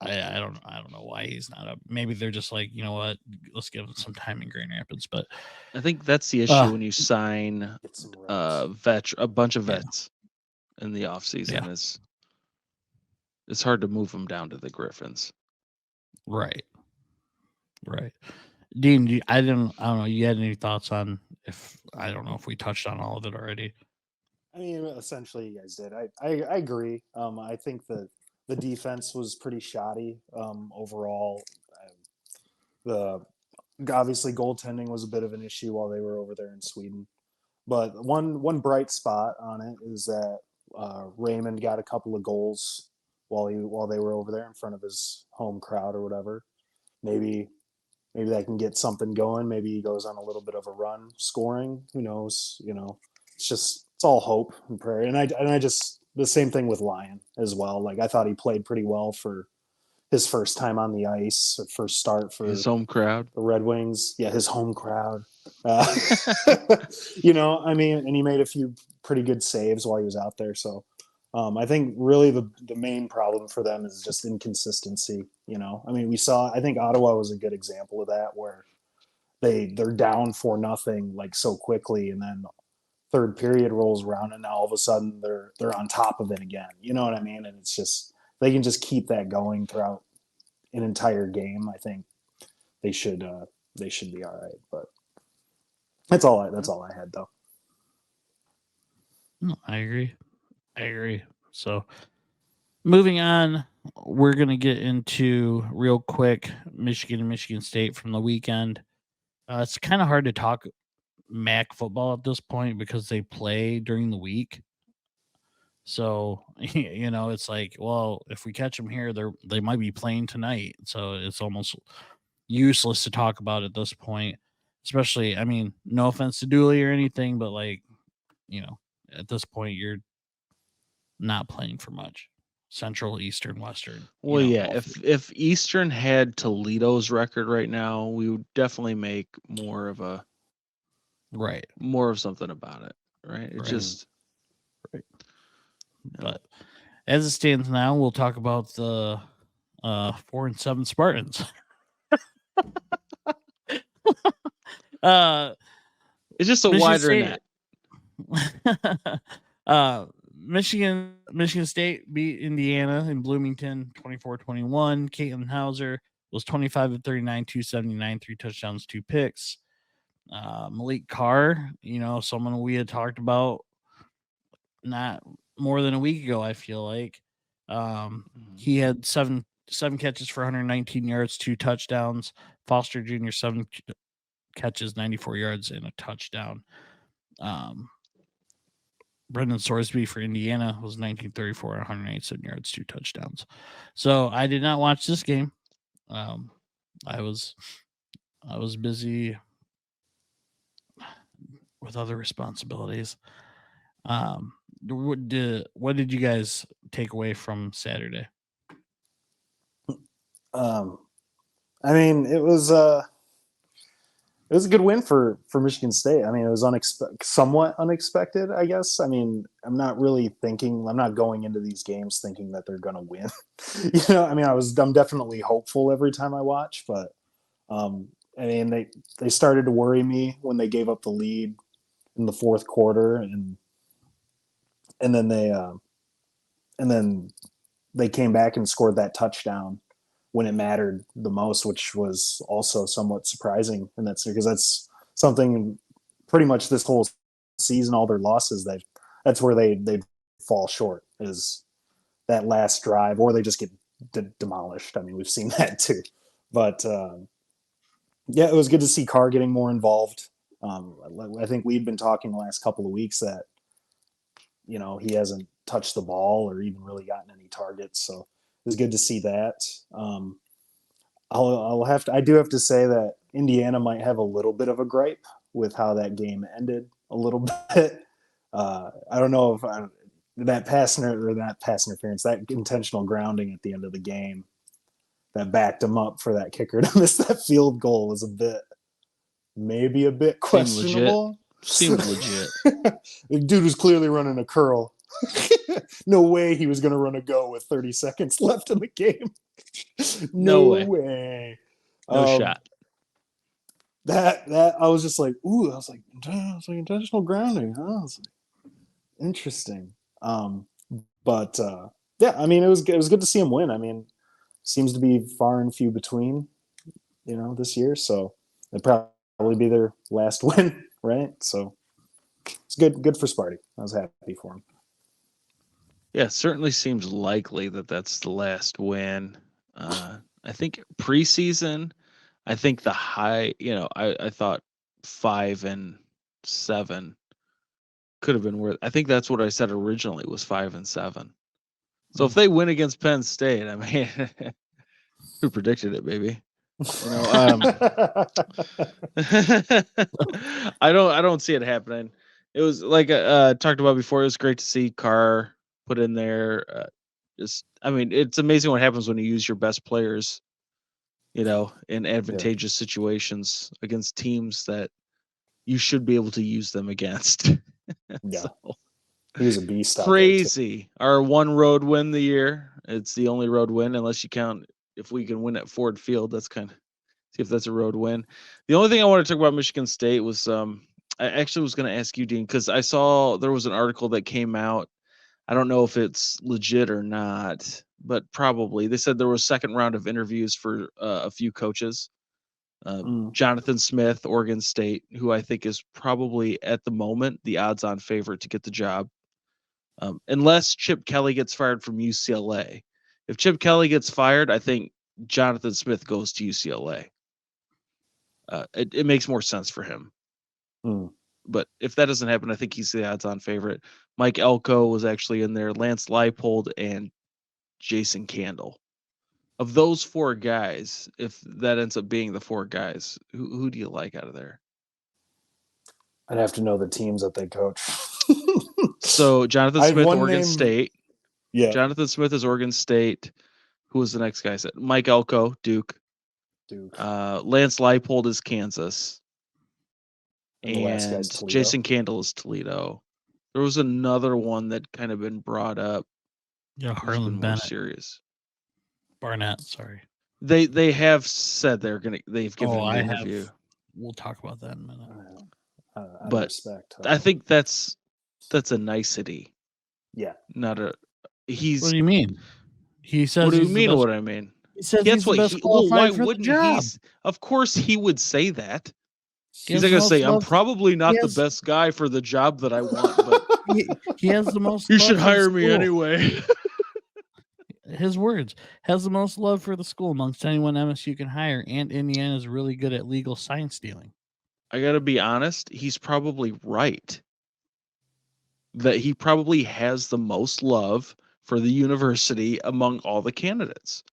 know why he's not up. Maybe they're just like, you know what, let's give him some time in Grand Rapids. But I think that's the issue when you sign a bunch of vets in the offseason. Is it's hard to move them down to the Griffins. Right. Dean, I don't know. You had any thoughts on I don't know if we touched on all of it already. I mean, essentially, you guys did. I agree. I think the defense was pretty shoddy overall. Obviously goaltending was a bit of an issue while they were over there in Sweden. But one bright spot on it is that Raymond got a couple of goals while they were over there in front of his home crowd or whatever. maybe that can get something going. Maybe he goes on a little bit of a run scoring. Who knows? It's all hope and prayer. And I just the same thing with Lyon as well. Like I thought he played pretty well for his first time on the ice, or first start for His home crowd. the Red Wings. Yeah, his home crowd. And he made a few pretty good saves while he was out there. So I think really the main problem for them is just inconsistency. I think Ottawa was a good example of that, where they're down 4-0 like so quickly, and then third period rolls around and now all of a sudden they're on top of it again. You know what I mean? And it's just they can just keep that going throughout an entire game. I think they should be all right. But that's all I had though. No, I agree. So moving on, we're gonna get into real quick Michigan and Michigan State from the weekend. It's kind of hard to talk MAC football at this point because they play during the week. So it's like, well, if we catch them here, they might be playing tonight. So it's almost useless to talk about at this point. Especially, I mean, no offense to Dooley or anything, but like, at this point, you're not playing for much. Central, Eastern, Western. Well, yeah. If Eastern had Toledo's record right now, we would definitely make more of something about it, right? It's just right. But as it stands now, we'll talk about the 4-7 Spartans. It's just a wider net. Michigan State beat Indiana in Bloomington 24-21. Caitlin Hauser was 25 of 39, 279, 3 touchdowns, 2 picks. Malik Carr, someone we had talked about not more than a week ago, I feel like. He had seven catches for 119 yards, 2 touchdowns. Foster Jr., 7 catches, 94 yards, and a touchdown. Brendan Sorsby for Indiana was 1934, 187 yards, 2 touchdowns. So I did not watch this game. I was busy with other responsibilities. What did you guys take away from Saturday? I mean, it was a good win for Michigan State. I mean, it was somewhat unexpected, I guess. I mean, I'm not going into these games thinking that they're going to win. I mean, I'm definitely hopeful every time I watch, but I mean, they started to worry me when they gave up the lead in the fourth quarter, and then they came back and scored that touchdown when it mattered the most, which was also somewhat surprising. And because that's something pretty much this whole season, all their losses, that's where they fall short, is that last drive, or they just get demolished. I mean, we've seen that too. But yeah, it was good to see Carr getting more involved. I think we've been talking the last couple of weeks that, he hasn't touched the ball or even really gotten any targets. So it was good to see that. I do have to say that Indiana might have a little bit of a gripe with how that game ended a little bit. I don't know if that pass interference, that intentional grounding at the end of the game that backed him up for that kicker to miss that field goal was maybe a bit questionable. Seemed legit. The dude was clearly running a curl. No way he was going to run a go with 30 seconds left in the game. No way. No shot. That I was just like, ooh, I was like intentional grounding, huh? I was like, interesting. But yeah, I mean, it was good to see him win. I mean, seems to be far and few between, this year. So it'd probably be their last win, right? So it's good for Sparty. I was happy for him. Yeah, it certainly seems likely that that's the last win. I think preseason, I think the high, I thought 5-7 could have been worth. I think that's what I said originally, was 5-7. So if they win against Penn State, I mean, who predicted it, baby? You know, I don't see it happening. It was like talked about before. It was great to see Carr put in there. I mean, it's amazing what happens when you use your best players, you know, in advantageous situations against teams that you should be able to use them against. Yeah, So he was a beast out there too. crazy. Our one road win the year. It's the only road win, unless you count if we can win at Ford Field. That's kind of see if that's a road win. The only thing I want to talk about Michigan State was I actually was going to ask you, Dean, because I saw there was an article that came out. I don't know if it's legit or not, but probably they said there was a second round of interviews for a few coaches. Jonathan Smith, Oregon State, who I think is probably at the moment the odds-on favorite to get the job, unless Chip Kelly gets fired from UCLA. If Chip Kelly gets fired, I think Jonathan Smith goes to UCLA. It makes more sense for him. But if that doesn't happen, I think he's the odds-on favorite. Mike Elko was actually in there, Lance Leipold, and Jason Candle. Of those four guys, if that ends up being the four guys, who do you like out of there? I'd have to know the teams that they coach. So Jonathan Smith, Oregon State. Yeah. Jonathan Smith is Oregon State. Who was the next guy? Mike Elko, Duke. Lance Leipold is Kansas. And the last guy's And Toledo. Jason Candle is Toledo. There was another one that kind of been brought up. Yeah, who's been Harlan more Bennett. serious. Barnett, sorry. They have said they've given him an interview. We'll talk about that in a minute. But respect, I think that's a nicety. Yeah. Not a What do you mean? He says. What do you he's mean? the best, What I mean? He says that's he's what the best he. Well, why qualified for wouldn't the job. he? Of course, he would say that. He He's has not the gonna most say I'm love- probably not he the has- best guy for the job that I want, but he has the most. you love should for the hire me school. anyway. His words has the most love for the school amongst anyone MSU can hire, and Indiana is really good at legal sign stealing. I gotta be honest. He's probably right. That he probably has the most love for the university among all the candidates.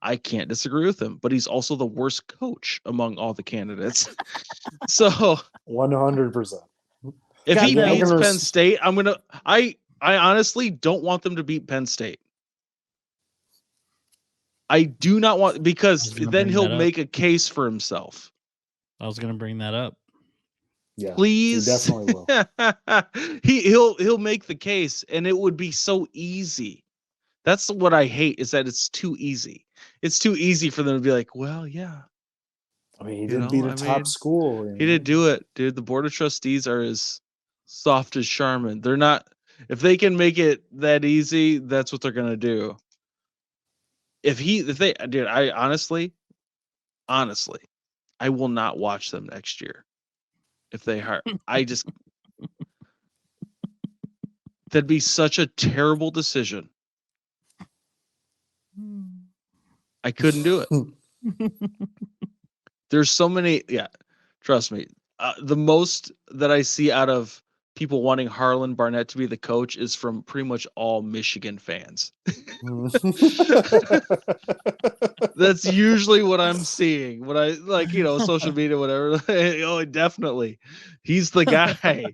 I can't disagree with him, but he's also the worst coach among all the candidates. So 100%. if he Goddamn. beats Penn State, I honestly don't want them to beat Penn State. I do not want, because then he'll make a case for himself. I was going to bring that up. Yeah, please, he definitely will. he'll make the case, and it would be so easy. That's what I hate, is that it's too easy. It's too easy for them to be like, well, yeah. I mean, he did beat a top school. He did do it, dude. The board of trustees are as soft as Charmin. They're not. If they can make it that easy, that's what they're gonna do. Dude, I honestly, I will not watch them next year. If they hire, that'd be such a terrible decision. I couldn't do it. There's so many. Yeah, trust me. The most that I see out of people wanting Harlan Barnett to be the coach is from pretty much all Michigan fans. That's usually what I'm seeing. What I like, social media, whatever. Oh, definitely, he's the guy.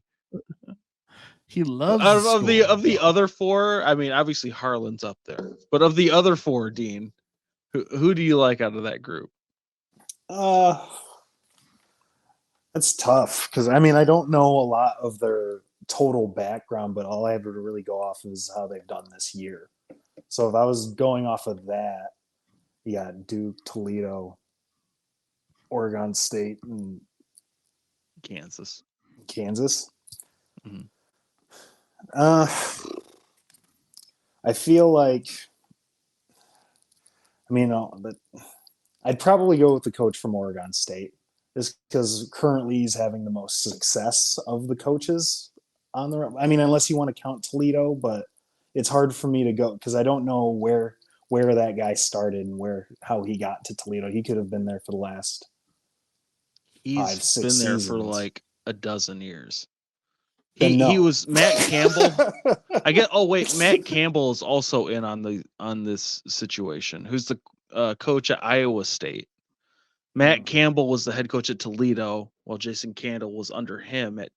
He loves of the other four. I mean, obviously Harlan's up there, but of the other four, Dean, who do you like out of that group? That's tough, because I mean, I don't know a lot of their total background, but all I have to really go off is how they've done this year. So if I was going off of that, you got Duke, Toledo, Oregon State, and Kansas. Mm-hmm. I feel like, but I'd probably go with the coach from Oregon State, just because currently he's having the most success of the coaches on the. I mean, unless you want to count Toledo, but it's hard for me to go because I don't know where that guy started and how he got to Toledo. He could have been there for the last. He's 5-6 been there seasons. for like a dozen years. Then no. He was Matt Campbell. Matt Campbell is also in on this situation. Who's the coach at Iowa State? Matt Campbell was the head coach at Toledo, while Jason Candle was under him at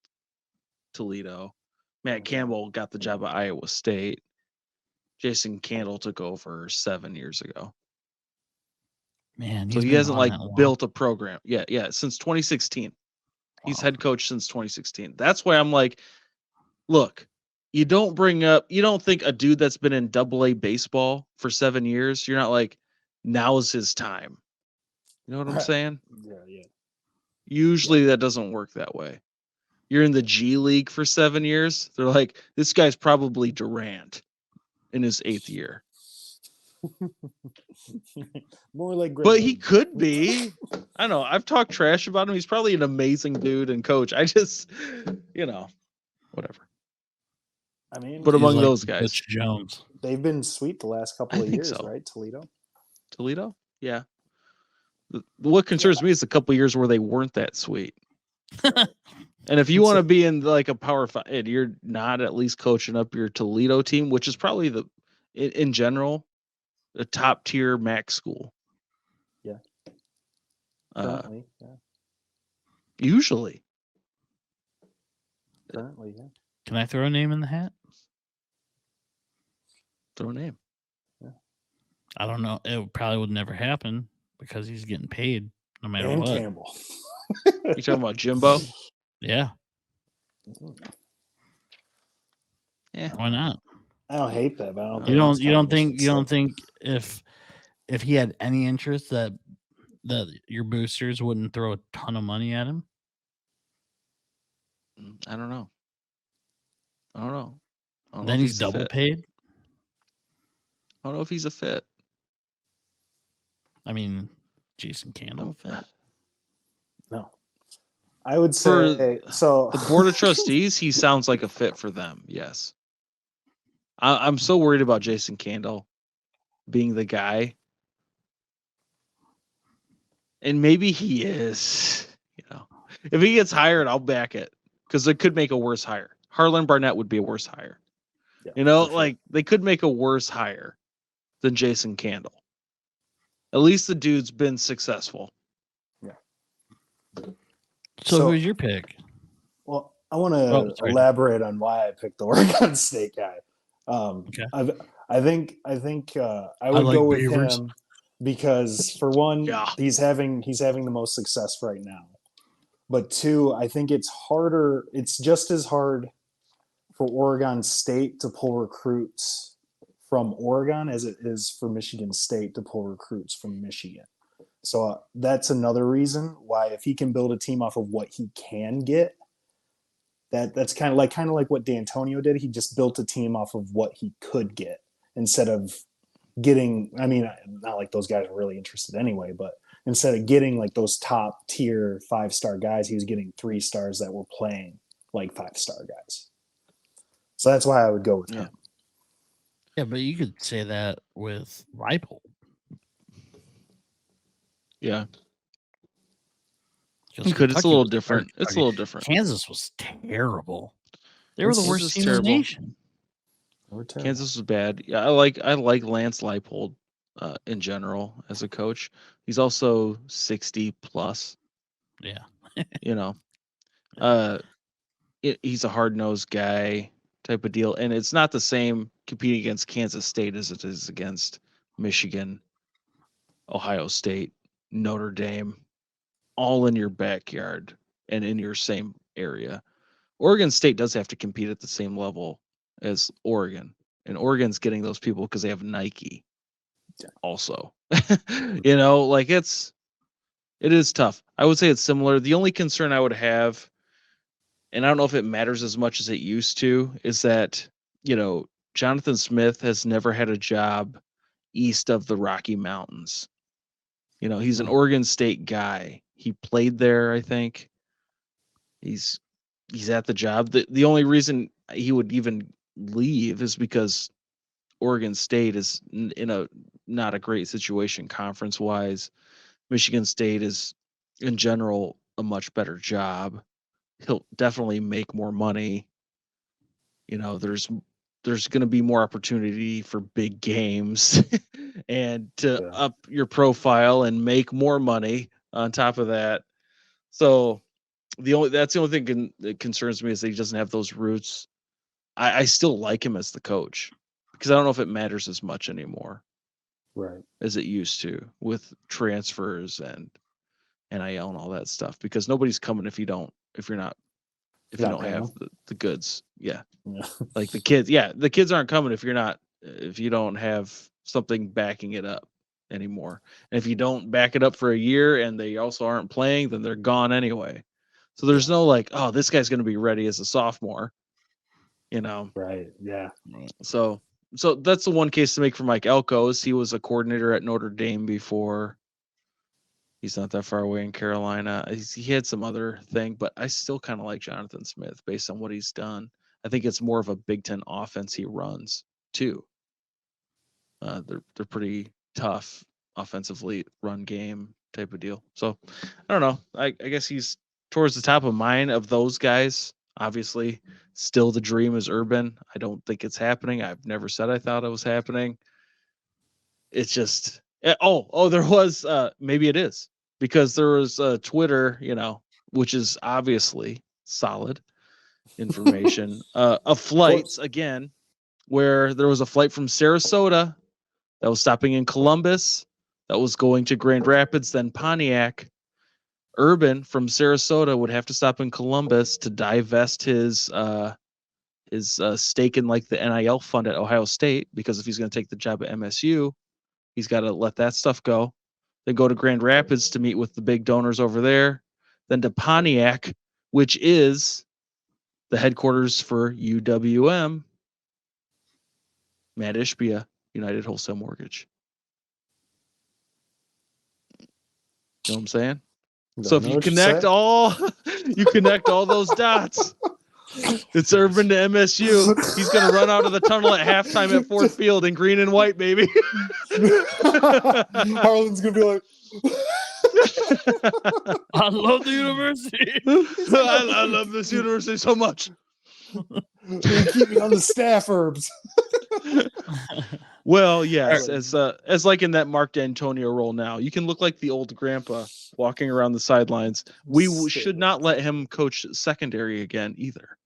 Toledo. Matt Campbell got the job at Iowa State. Jason Candle took over 7 years ago. Man, So he hasn't like built a program. Yeah, since 2016. He's head coach since 2016. That's why I'm like, look, you don't think a dude that's been in AA baseball for 7 years, you're not like, now's his time. You know what I'm saying? Yeah. Usually that doesn't work that way. You're in the G League for 7 years. They're like, this guy's probably Durant in his 8th year. More like But he could be. I don't know. I've talked trash about him. He's probably an amazing dude and coach. I just, whatever. I mean, but among like those guys, Butch Jones. They've been sweet the last couple I of think years, so. right? Toledo? Yeah. What concerns me is a couple of years where they weren't that sweet. And if you want to be in like a Power 5, and you're not at least coaching up your Toledo team, which is probably in general, a top tier MAC school. Yeah. Currently, yeah. Usually. Currently, yeah. Can I throw a name in the hat? Throw a name. Yeah. I don't know. It probably would never happen because he's getting paid no matter Dan what. Campbell. You talking about Jimbo? Yeah. Yeah. Why not? I don't hate that, but I don't. You don't think if he had any interest that your boosters wouldn't throw a ton of money at him? I don't know. Then he's double paid. I don't know if he's a fit. I Jason Candle fit. No. I would say so. The board of trustees, he sounds like a fit for them. Yes. I'm so worried about Jason Candle being the guy. And maybe he is. If he gets hired, I'll back it because it could make a worse hire. Harlan Barnett would be a worse hire. Yeah, they could make a worse hire than Jason Candle. At least the dude's been successful. Yeah. So who's your pick? Well, I want to elaborate on why I picked the Oregon State guy. Okay. I think I would go with him because for one, he's having the most success right now. But two, I think it's harder. It's just as hard for Oregon State to pull recruits from Oregon as it is for Michigan State to pull recruits from Michigan. So that's another reason why if he can build a team off of what he can get, that's kind of like what D'Antonio did. He just built a team off of what he could get instead of getting. Not like those guys were really interested anyway, but instead of getting like those top tier 5-star guys, he was getting 3 stars that were playing like 5-star guys. So that's why I would go with him. Yeah, but you could say that with Leipold. Yeah. You could. It's a little different. Kansas was terrible. They were the worst team in the nation. Kansas was bad. Yeah, I like Lance Leipold in general as a coach. He's also 60 plus. Yeah. He's a hard-nosed guy type of deal. And it's not the same competing against Kansas State as it is against Michigan, Ohio State, Notre Dame, all in your backyard and in your same area. Oregon State does have to compete at the same level as Oregon. And Oregon's getting those people because they have Nike also. It is tough. I would say it's similar. The only concern I would have, and I don't know if it matters as much as it used to, is that, Jonathan Smith has never had a job east of the Rocky Mountains. He's an Oregon State guy. He played there, I think. He's at the job. The only reason he would even leave is because Oregon State is in not a great situation conference-wise. Michigan State is, in general, a much better job. He'll definitely make more money. There's going to be more opportunity for big games and to up your profile and make more money on top of that. So that's the only thing that concerns me is that he doesn't have those roots. I still like him as the coach because I don't know if it matters as much anymore Right. as it used to with transfers and NIL and all that stuff, because nobody's coming if you don't Not paying have them. the goods. Yeah. Yeah. Like the kids aren't coming if you don't have something backing it up anymore. And if you don't back it up for a year and they also aren't playing, then they're gone anyway. So there's no like, oh, this guy's going to be ready as a sophomore, you know. Right. Yeah. So that's the one case to make for Mike Elkos. He was a coordinator at Notre Dame before. He's not that far away in Carolina. He had some other thing, but I still kind of like Jonathan Smith based on what he's done. I think it's more of a Big Ten offense he runs too. They're pretty tough offensively, run game type of deal. So I don't know. I guess he's towards the top of mind of those guys. Obviously, still the dream is Urban. I don't think it's happening. I've never said I thought it was happening. It's just there was maybe it is, because there was Twitter, which is obviously solid information of flights again, where there was a flight from Sarasota that was stopping in Columbus, that was going to Grand Rapids, then Pontiac. Urban from Sarasota would have to stop in Columbus to divest his stake in like the NIL fund at Ohio State, because if he's going to take the job at MSU, he's got to let that stuff go. Then go to Grand Rapids to meet with the big donors over there. Then to Pontiac, which is the headquarters for UWM, Matt Ishbia, United Wholesale Mortgage. You know what I'm saying? So if you connect all those dots, it's Urban to MSU. He's going to run out of the tunnel at halftime at Ford Field in green and white, baby. Harlan's going to be like, I love the university. I love this university so much. Keep me on the staff, Herbs. Well, yes, as like in that Mark D'Antonio role now, you can look like the old grandpa walking around the sidelines. We should not let him coach secondary again either.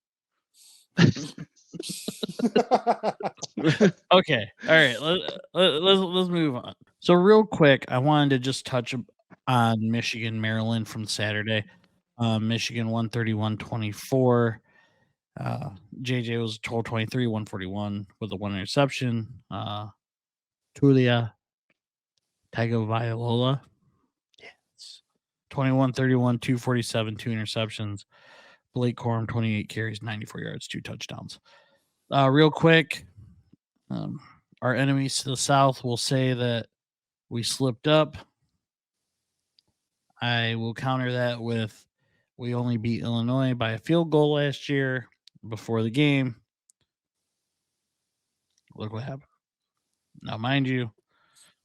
Okay, all right. Let's move on. So real quick, I wanted to just touch on Michigan, Maryland from Saturday. Michigan 131-24. JJ was 12-23, 141 with a 1 interception. Tulia Tagovailoa, yes, 21-31, 247, 2 interceptions. Blake Corum, 28 carries, 94 yards, 2 touchdowns. Real quick, our enemies to the south will say that we slipped up. I will counter that with we only beat Illinois by a field goal last year before the game. Look what happened. Now, mind you,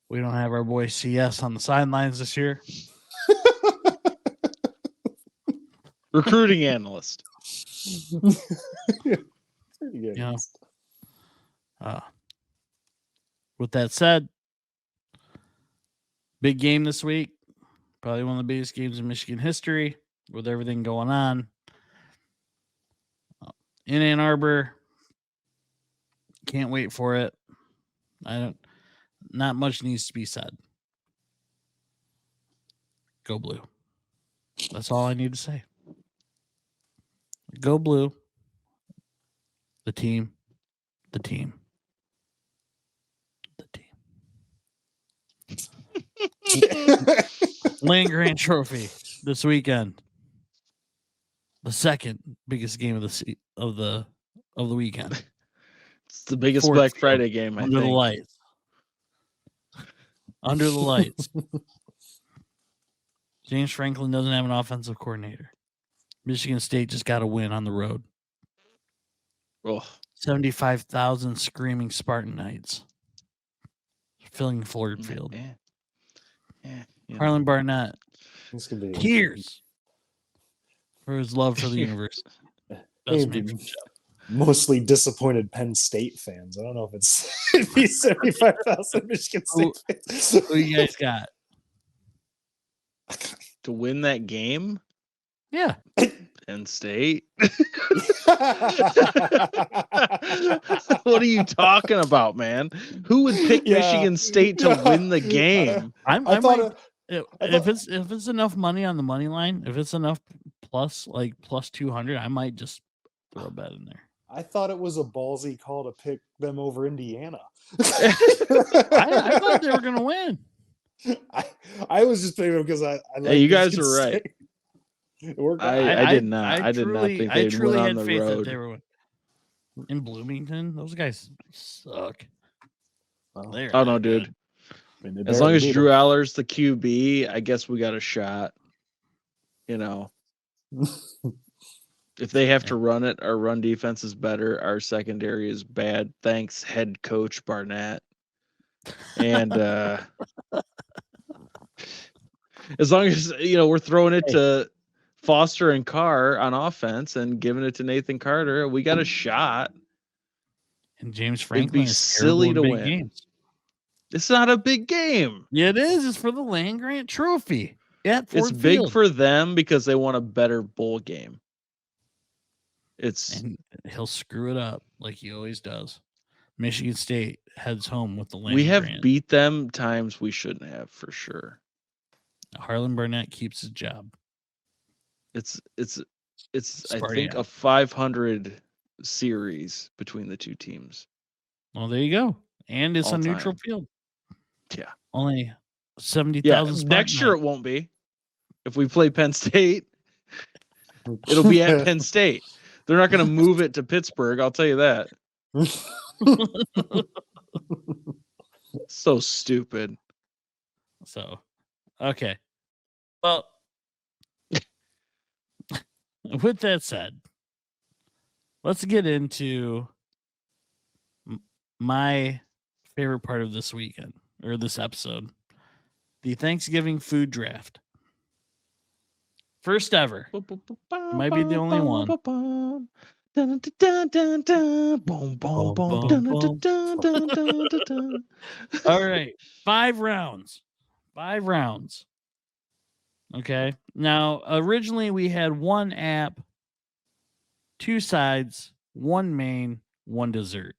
we don't have our boy CS on the sidelines this year. Recruiting analyst. Yeah. With that said, big game this week. Probably one of the biggest games in Michigan history with everything going on. In Ann Arbor. Can't wait for it. Not much needs to be said. Go Blue. That's all I need to say. Go Blue. The team. The team. The team. Land Grant Trophy this weekend. The second biggest game of the weekend. It's the biggest Black Friday game, I think. The lights. Under the lights. James Franklin doesn't have an offensive coordinator. Michigan State just got a win on the road. Oh. 75,000 screaming Spartan Knights filling Ford Field. Yeah. Harlan Barnett. This could be tears for his love for the university. Mostly disappointed Penn State fans. I don't know if it'd be 75,000 Michigan State fans. Who you guys got? to win that game, Yeah. Penn State. What are you talking about, man? Who would pick Yeah, Michigan State to yeah. win the game? I thought might it- if thought- if it's enough money on the money line, if it's enough plus 200, I might just throw a bet in there. I thought it was a ballsy call to pick them over Indiana. I thought they were gonna win. I was just thinking because I like Hey, you guys Michigan are right. State. It worked out. I did not. I did not think I they'd win truly on had the faith that road. they were in Bloomington. Those guys suck. Well, They're Oh no, not good. dude. I mean, they As long barely as beat Drew Aller's the QB, I guess we got a shot. You know, if they have to run it, our run defense is better. Our secondary is bad. Thanks, head coach Barnett. And as long as we're throwing it to Foster and Carr on offense and giving it to Nathan Carter, we got a shot. And James It'd Franklin be is silly to terrible in win. big games. It's not a big game. Yeah, it is. It's for the Land Grant Trophy at Ford It's big Field. for them because they want a better bowl game. And he'll screw it up like he always does. Michigan State heads home with the Land We have Grant. beat them times we shouldn't have, for sure. Harlan Barnett keeps his job. It's I Sparty think out. a 500 series between the two teams. Well, there you go. And it's All a neutral time. field. Yeah. Only 70,000 Next year it won't be. If we play Penn State, it'll be at Penn State. They're not going to move it to Pittsburgh, I'll tell you that. So stupid. So, okay. Well, with that said, let's get into my favorite part of this weekend or this episode, the Thanksgiving food draft. First ever. Might be the only one. All right. 5 rounds. 5 rounds. Okay. Now, originally we had 1 app, 2 sides, 1 main, 1 dessert.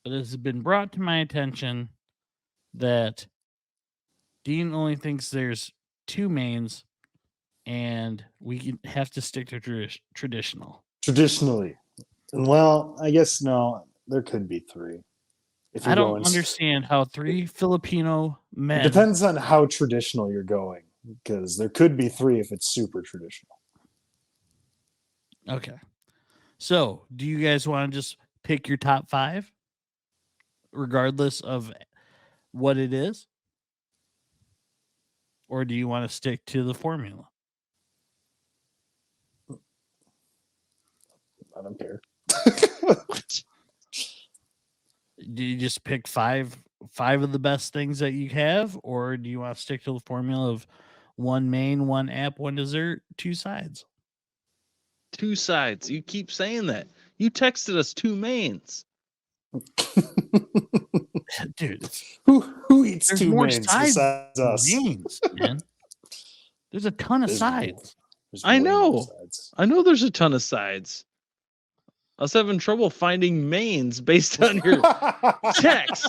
But it has been brought to my attention that Dean only thinks there's 2 mains and we have to stick to traditional. Traditionally. Well, I guess no, there could be 3. If I you're don't going- understand how 3 Filipino men. It depends on how traditional you're going, because there could be 3 if it's super traditional. Okay. So, do you guys want to just pick your top 5, regardless of what it is? Or do you want to stick to the formula? I don't care. Do you just pick five of the best things that you have, or do you want to stick to the formula of 1 main, 1 app, 1 dessert, 2 sides? 2 sides. You keep saying that. You texted us 2 mains. Dude, it's, Who eats there's 2 more mains sides besides than us? mains, man. There's a ton of There's sides. There's I way more know. sides. I know there's a ton of sides. I was having trouble finding mains based on your text.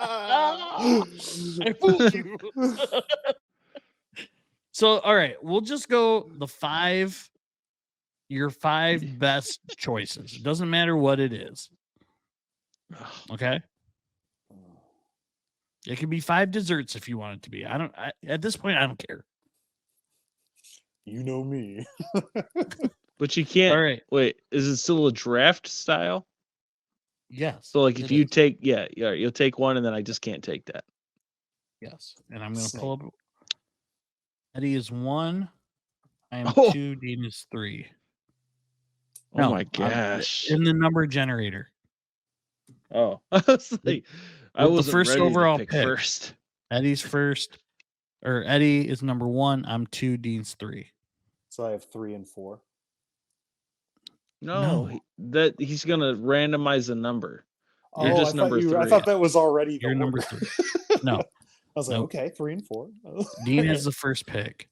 I fooled you. So, all right, we'll just go your 5 best choices. It doesn't matter what it is. Okay. It could be 5 desserts if you want it to be. At this point, I don't care. You know me. But you can't. All right. Wait, is it still a draft style? Yes. So, like, if it you is. take, you'll take one, and then I just can't take that. Yes. And I'm going to Snake. pull up. Eddie is 1. I am Oh. 2. Dean is 3. Oh No, my I'm gosh! in the number generator. Oh, I was like, I With the wasn't first ready overall to pick pick. first. Eddie's first, or Eddie is number 1. I'm 2. Dean's 3. So I have 3 and 4. No, No. he's gonna randomize a number. You're Oh, just number I 3. thought that was already the You're number order. 3. No. was like, Nope. okay, 3 and 4. Dean has the first pick.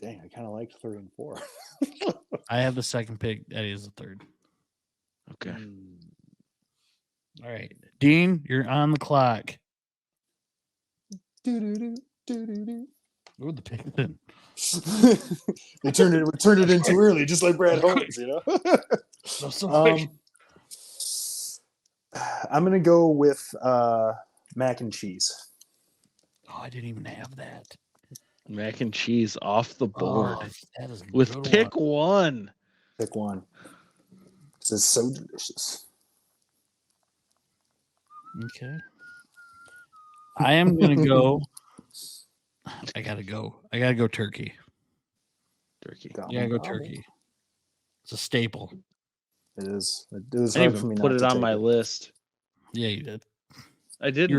Dang, I kind of liked 3 and 4. I have the second pick. Eddie is the third. Okay. All right. Dean, you're on the clock. Doo-doo-doo, doo-doo-doo. Ooh, the pick then. We turned it in too early, just like Brad Holmes, you know. So quick. I'm gonna go with mac and cheese. Oh, I didn't even have that. Mac and cheese off the board Oh, that is a with good pick one. one. Pick one. This is so delicious. Okay. I am gonna go. I gotta go. I gotta go turkey. Turkey. Yeah, go turkey. It's a staple. It is. It is I hard didn't for me even put not it to on take my it. list. Yeah, you did. I didn't.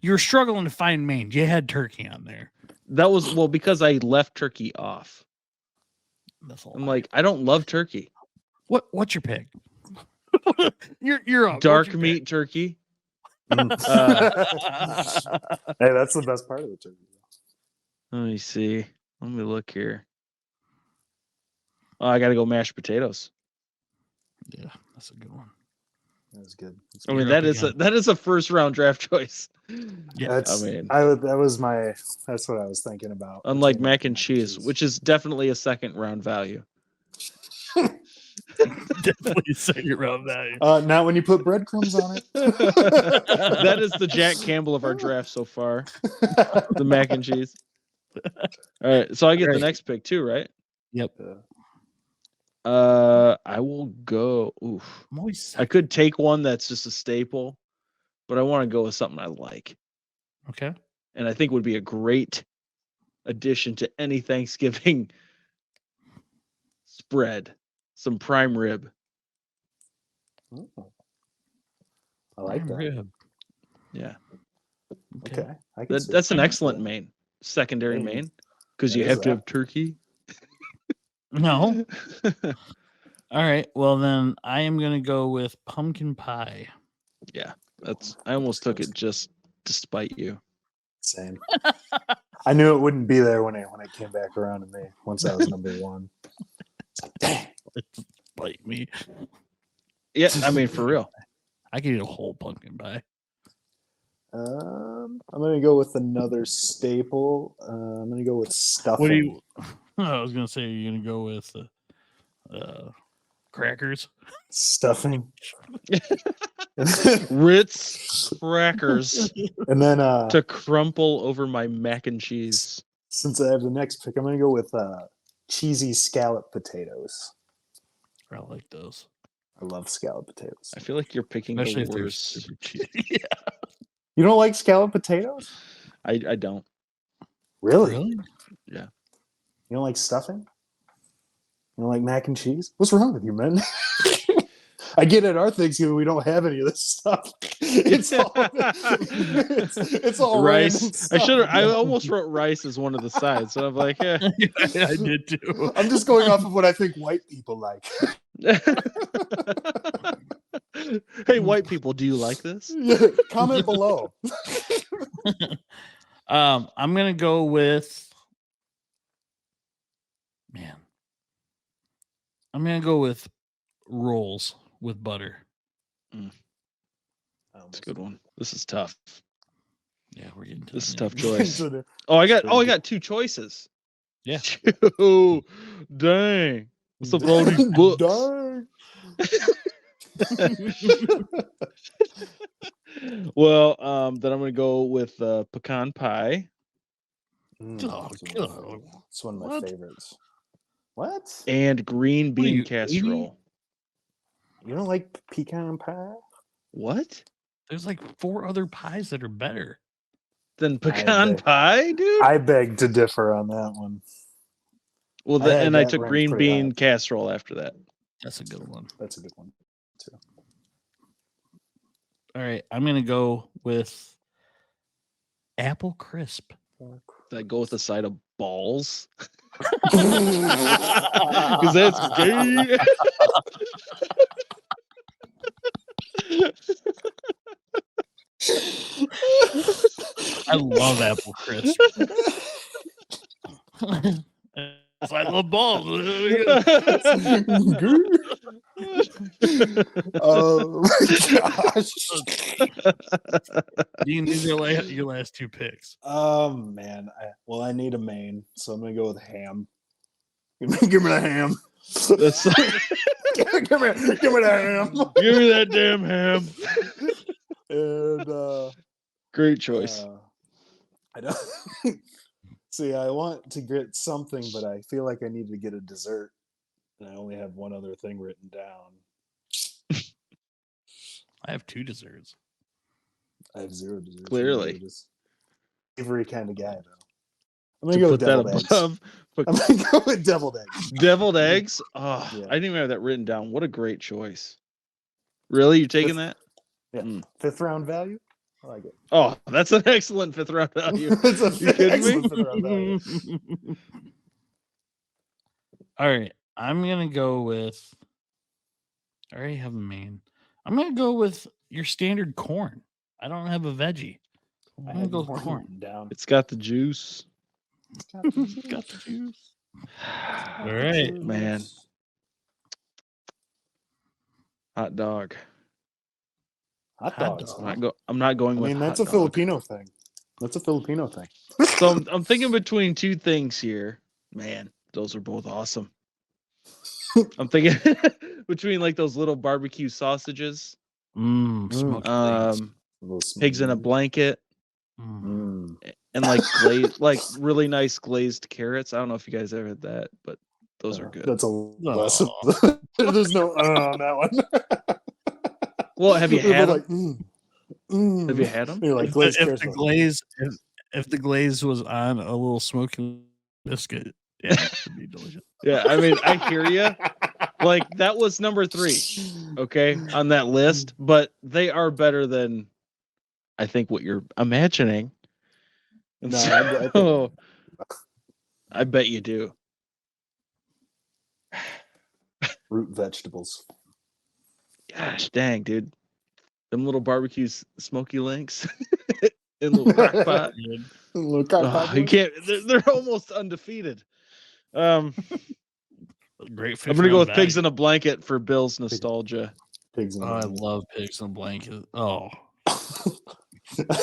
You're struggling to find main. You had turkey on there. That was because I left turkey off. That's all. I'm like, I don't love turkey. What's your pick? you're up. Dark meat turkey. Hey, that's the best part of the turkey. Let me see. Let me look here. Oh, I gotta go mashed potatoes. Yeah, that's a good one. That was good. I mean, You're up that is a first round draft choice. Yeah, That's I mean, that's what I was thinking about. unlike between mac and cheese, which is definitely a second round value. definitely second round value. Not when you put breadcrumbs on it. That is the Jack Campbell of our draft so far. The mac and cheese. All right, so I get the next pick too, right? Yep. I will go. Oof. I'm always I could take one that's just a staple, but I want to go with something I like, okay. and I think would be a great addition to any Thanksgiving spread. Some prime rib. Ooh. I like that. Rib. Yeah. Okay. That's an excellent main, secondary Hey, main, because that you is have to that. have turkey. No. All right. Well, then I am gonna go with pumpkin pie. Yeah, I almost took it just to spite you. Same. I knew it wouldn't be there when it came back around to me once I was number one. It's like, dang. Bite me. Yeah, I mean, for real. I could eat a whole pumpkin pie. I'm gonna go with another staple. I'm gonna go with stuffing. What do you? I was gonna say you're gonna go with crackers. Stuffing. Ritz crackers And then to crumple over my mac and cheese. since I have the next pick, I'm gonna go with cheesy scallop potatoes. I like those, I love scallop potatoes. I feel like you're picking especially if the they're worst. super cheesy. Yeah. You don't like scallop potatoes? I don't. Really? Yeah. You don't like stuffing? You don't like mac and cheese? What's wrong with you, man? I get at our Thanksgiving we don't have any of this stuff. It's all rice. random I almost wrote rice as one of the sides, so I'm like, yeah. I did too. I'm just going off of what I think white people like. Hey, white people, do you like this? Yeah, comment below. I'm gonna go with I'm gonna go with rolls with butter. That's a good one. This is tough. Yeah, we're getting to This is it. tough choice. So I got two choices. Yeah. Oh, dang. What's up with all these books? Darn. Well, then I'm gonna go with pecan pie Oh, It's one of my What? favorites. What? and green What are bean you, casserole. You don't like pecan pie? What? There's like 4 other pies that are better. Then pecan bet. pie, dude? I beg to differ on that one. Well, I had I that took ranked green pretty bean high. casserole after that. That's a good one. That's a good one too. All right, I'm gonna go with apple crisp. Did I go with a side of balls? Because that's gay. I love apple crisp. I love balls. Oh my gosh. Dean, these are your last two picks. Man, I need a main, so I'm gonna go with ham. Give me the ham. That's give me the ham. give me that damn ham. And Great choice. I don't see. I want to get something, but I feel like I need to get a dessert, and I only have one other thing written down. I have two desserts. I have 0 desserts. Clearly. I'm just savory kind of guy, though. I'm To gonna go put with that deviled eggs. above I'm gonna go with deviled eggs. deviled eggs. Oh, Yeah. I didn't even have that written down. What a great choice. Really? You taking that? Yeah, Mm. 5th round value. I like it. Oh, that's an excellent 5th round value. It's a You kidding excellent me? 5th round value. All right. I'm going to go with. I already have a main. I'm going to go with your standard corn. I don't have a veggie. I I'm going to had go with corn corn. written down. It's got the juice. Got the juice. All right. Man. Hot dog. Hot Hot dogs. dog. I'm not going I with mean, that's hot a dog. Filipino thing. That's a Filipino thing. So I'm thinking between two things here. Man, those are both awesome. I'm thinking between like those little barbecue sausages, Smoked legs. pigs in a blanket, Mm. and like like really nice glazed carrots. I don't know if you guys ever had that, but those are good. That's a less. There's no on that one. Well, have you They're had both them? like, Have you had them? You're like If glazed the carrots. glaze, if the glaze was on a little smoky biscuit, yeah, it'd be delicious. Yeah, I mean, I hear you. Like that was number 3, okay, on that list, but they are better than I think what you're imagining. And No, so, I bet you do. root vegetables. Gosh, dang, dude, them little barbecues, smoky links, in little crock pot. Little crock pot Oh, you boys. can't. They're almost undefeated. Great. I'm gonna go with pigs in a blanket for Bill's nostalgia. Pigs in Oh, I a blanket. love pigs in a blanket. Oh,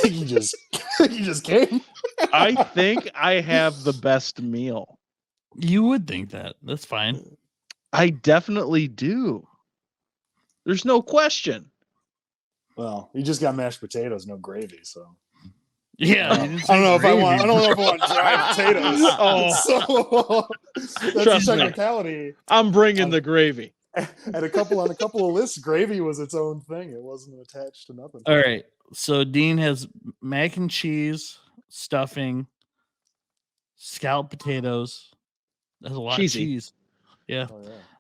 you just came. I think I have the best meal. you would think that. That's fine. I definitely do. There's no question. Well, you just got mashed potatoes, no gravy, so. Yeah, I don't know if I want. I don't know if I want dry potatoes. Oh. So that's Trust a me. technicality. I'm bringing the gravy. At a couple of lists, gravy was its own thing. It wasn't attached to nothing. All right. So Dean has mac and cheese, stuffing, scalloped potatoes. That's a lot Cheesy. of cheese. Yeah.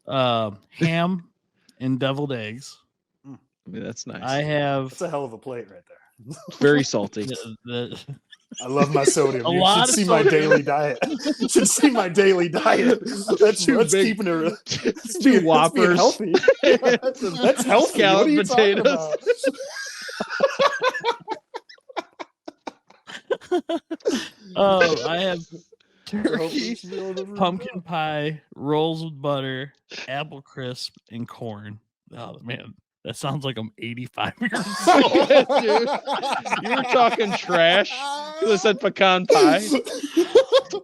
Oh, yeah. Ham and deviled eggs. I mean, that's nice. I have That's a hell of a plate right there. Very salty. I love my sodium. A You lot should of see my sodium. daily diet. You should see my daily diet. That's Two that's big- keeping it. Two That's being Whoppers. healthy. That's healthy. What are you talking Scalloped about? Oh, I have Hopefully turkey, you should be able to pumpkin pie, rolls with butter, apple crisp, and corn. Oh man, that sounds like I'm 85 years old. Dude, you were talking trash. You said pecan pie.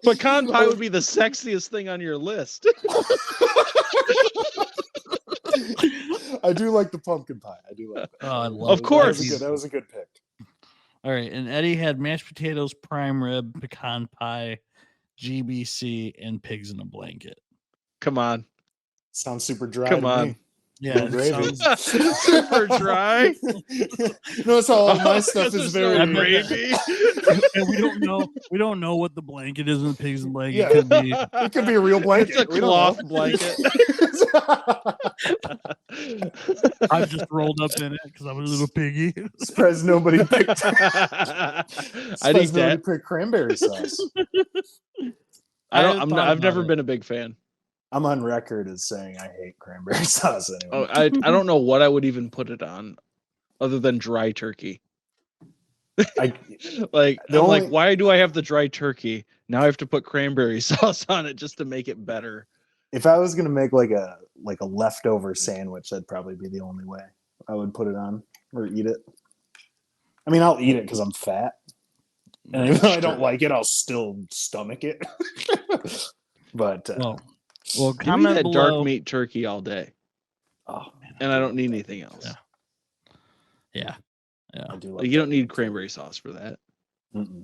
Pecan pie would be the sexiest thing on your list. I do like the pumpkin pie. I do like that. Oh, I love Of course. That was a good pick. All right, and Eddie had mashed potatoes, prime rib, pecan pie, GBC, and pigs in a blanket. Come on. Sounds super dry. Come to on. me. Yeah, No it gravy. sounds- Super dry. Notice how all my stuff Because is there's very no gravy. and we don't know what the blanket is in the pigs and blanket. Yeah. It could be It could be a real blanket. It's a We don't cloth know. blanket. I just rolled up in it because I'm a little piggy. Surprised nobody picked. I'd eat Surprised nobody that. picked cranberry sauce. I've never been a big fan. I'm on record as saying I hate cranberry sauce anyway. Oh, I don't know what I would even put it on other than dry turkey. Like, The I'm like, only- why do I have the dry turkey? Now I have to put cranberry sauce on it just to make it better. If I was gonna make like a leftover sandwich, that'd probably be the only way I would put it on or eat it. I mean, I'll eat it because I'm fat, and even though I don't like it, I'll still stomach it. But well, Give me comment that below. dark meat turkey all day, oh man, and I don't need anything else. Yeah. I do. Like, you don't need cranberry sauce for that. Mm-mm.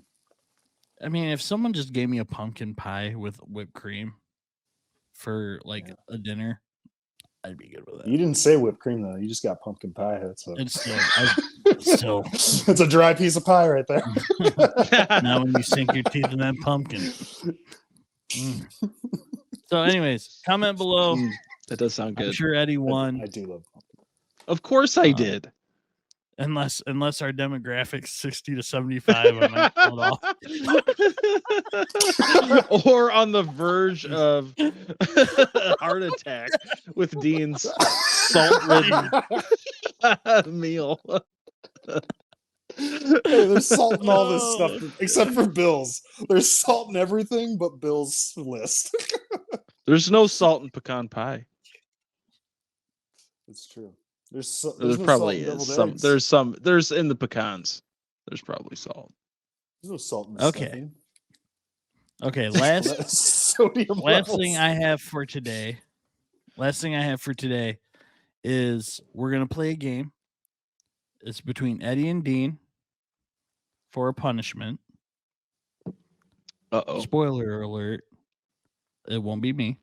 I mean, if someone just gave me a pumpkin pie with whipped cream for like a dinner, I'd be good with that. You didn't say whipped cream though. You just got pumpkin pie. That's Still, it's a dry piece of pie right there. now when you sink your teeth in that pumpkin. Mm. So, anyways, comment below. That does sound good. I'm sure Eddie won. I do love pumpkin. Of course I did. Unless our demographics 60 to 75, I might pull it off. Or on the verge of a heart attack with Dean's salt-ridden meal. Hey, there's salt in all this stuff except for Bill's. There's salt in everything but Bill's list. There's no salt in pecan pie. It's true. There's There no probably salt in is deviled some. eggs. There's in the pecans. There's probably salt. There's no salt in the Okay. stuffing. Okay, last Sodium levels. thing I have for today. Last thing I have for today is we're gonna play a game. It's between Eddie and Dean for a punishment. Uh-oh. Spoiler alert. It won't be me.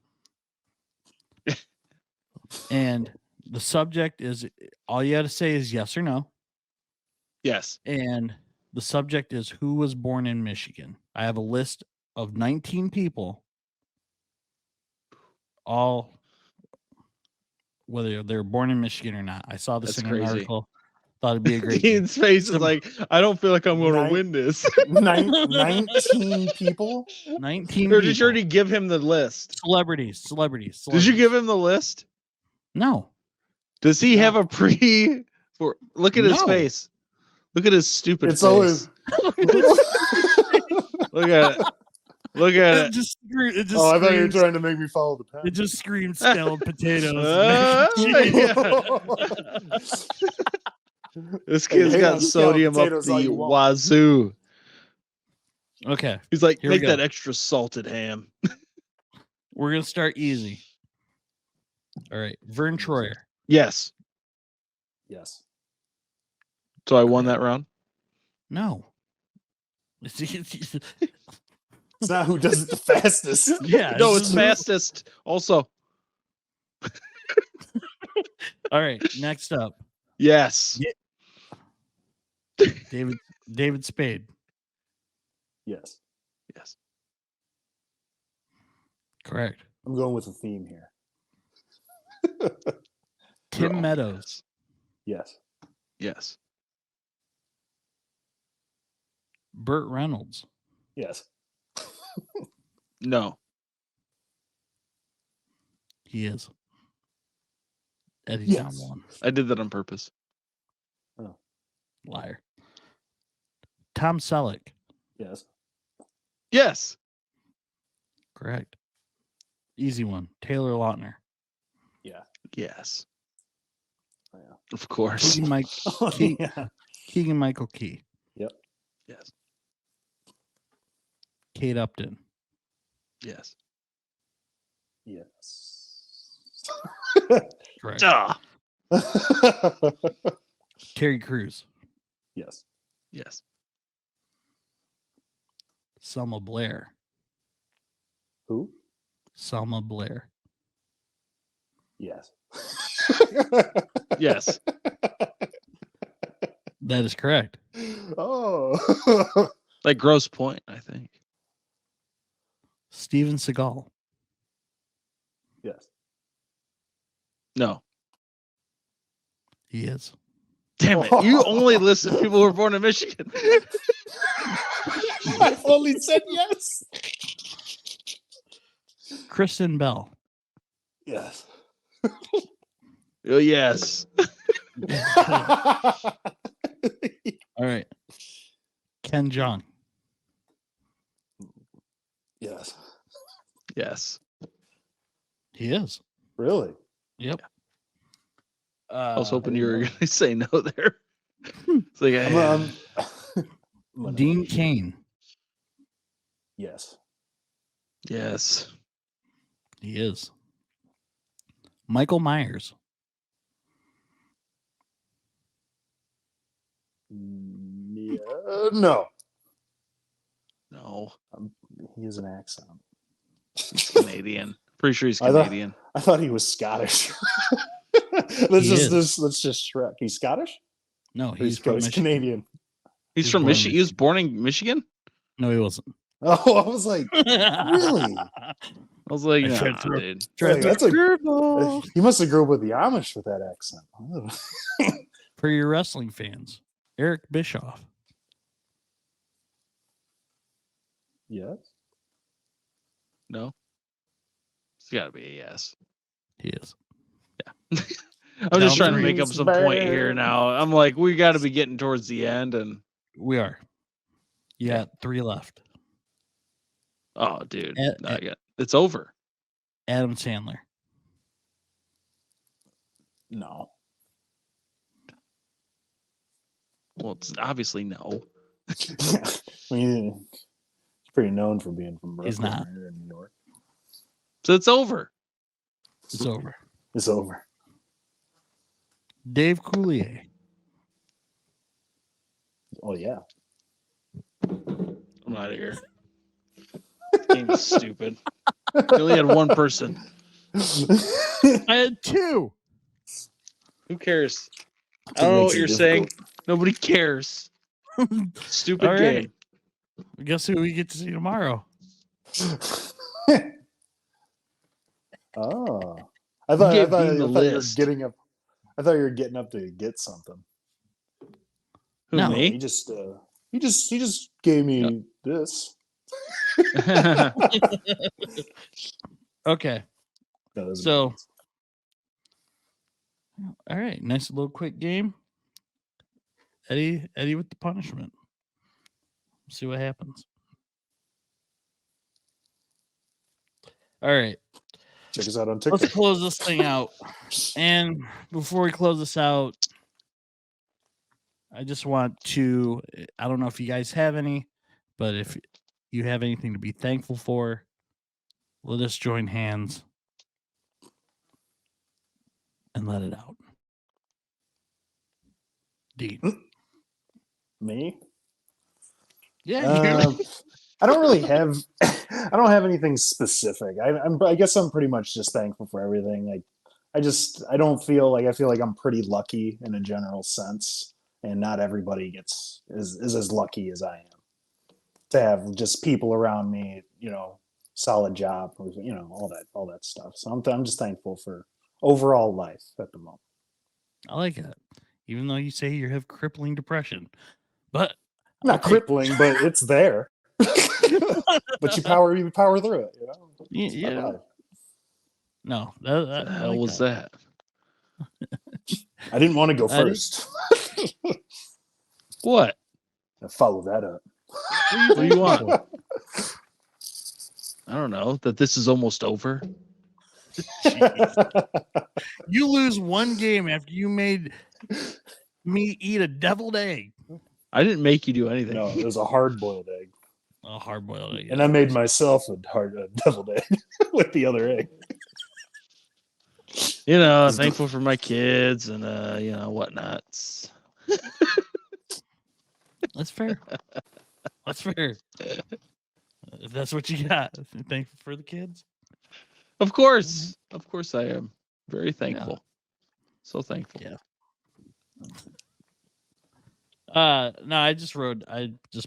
And the subject is all you got to say is yes or no. Yes. And the subject is who was born in Michigan. I have a list of 19 people, all whether they're born in Michigan or not. I saw this That's in an crazy. article. Thought it'd be a great game. Dean's face is like, I don't feel like I'm going to win this. 19 people? 19 Or did you people. already give him the list? Celebrities. Did you give him the list? No. Does he have a pre? Look at his No. face. Look at his stupid It's face. always. Look at it. Look at It it. just Oh, I thought you were screams, trying to make me follow the it pen. just screams scalloped potatoes. and mac and cheese. This kid's hate got on scalloped sodium up potatoes all you the want. wazoo. Okay, He's like, Here we make go. that extra salted ham. we're gonna start easy. All right, Vern Troyer. Yes. Yes. So I won that round. No. It's not who does it the fastest. Yeah. No, this it's is- fastest. Also, All right, next up, yes. David Spade. Yes. Yes. Correct. I'm going with a theme here. Tim all Meadows. Yes. Yes. Burt Reynolds. Yes. No. He is. Eddie's Yes. down one. I did that on purpose. Liar. Tom Selleck. Yes. Yes. Correct. Easy one. Taylor Lautner. Yeah. Yes. Oh, yeah. Of course. Yeah. Keegan Michael Key. Yes. Kate Upton. Yes. Yes. Correct. Duh. Terry Crews. Yes. Yes. Selma Blair. Who? Selma Blair. Yes. Yes. That is correct. Oh. Like Gross Point, I think. Steven Seagal. Yes. No. He is. Damn it. You only listen to people who were born in Michigan. I only said yes. Kristen Bell. Yes. Oh, yes. All right. Ken Jeong. Yes. Yes. He is. Really? Yep. I was hoping I you were didn't know. going to say no there. It's like, I'm gonna- Dean Cain. Yes. yes. He is. Michael Myers. Yeah, no. No. He has an accent. He's Canadian. Pretty sure he's I thought- Canadian. I thought he was Scottish. He is. Let's just Shrek. He's Scottish? No, Or he's from Michigan. Canadian. He's He was from born in Michigan. He was born in Michigan? No, he wasn't. Oh, I was like, really? I was like, I nah, tried to- dude. Like, that's a- curveball. He must have grew up with the Amish with that accent. For your wrestling fans, Eric Bischoff. Yes. No. It's got to be a yes. He is. I'm just Down trying to make up some point here now. I'm like, we got to be getting towards the end. And We are. You got 3 left. oh, dude. Ed- It's over. Adam Sandler. No. Well, it's obviously no. I mean, he's pretty known for being from Brooklyn. He's not. right, in New York. So it's over. It's over. It's over. Dave Coulier. Oh yeah. I'm out of here. Game's stupid. You only had one person. I had 2. Who cares? I don't know what you're saying. Nobody cares. Stupid All game. right. Guess who we get to see tomorrow? Oh, I thought gave you were Dean the list. getting up. I thought you were getting up to get something. Who, No. me? He just gave me this. Okay. No, that was So, all right. Nice little quick game. Eddie with the punishment. See what happens. All right. check us out on Let's TikTok. close this thing out. And before we close this out, I just want to, I don't know if you guys have any, but if you have anything to be thankful for, let us join hands and let it out. Dean. Me? Yeah, you. I don't really have. I don't have anything specific. I guess I'm pretty much just thankful for everything. Like, I don't feel like I feel like I'm pretty lucky in a general sense, and not everybody is as lucky as I am to have just people around me. Solid job. All that stuff. So I'm just thankful for overall life at the moment. I like it. Even though you say you have crippling depression. But Not crippling, but it's there. But you power through it. It's my yeah. life. No, What the hell was that? I didn't want to go That first. What? I follow that up. What do you want? I don't know. That this is almost over. You lose one game after you made me eat a deviled egg. I didn't make you do anything. No, it was a hard-boiled egg, A hard boiled egg. and I made myself a deviled egg with the other egg. Thankful for my kids and whatnots. That's fair. That's fair. If that's what you got, thankful for the kids. Of course I am very thankful. So thankful. Yeah. No, I just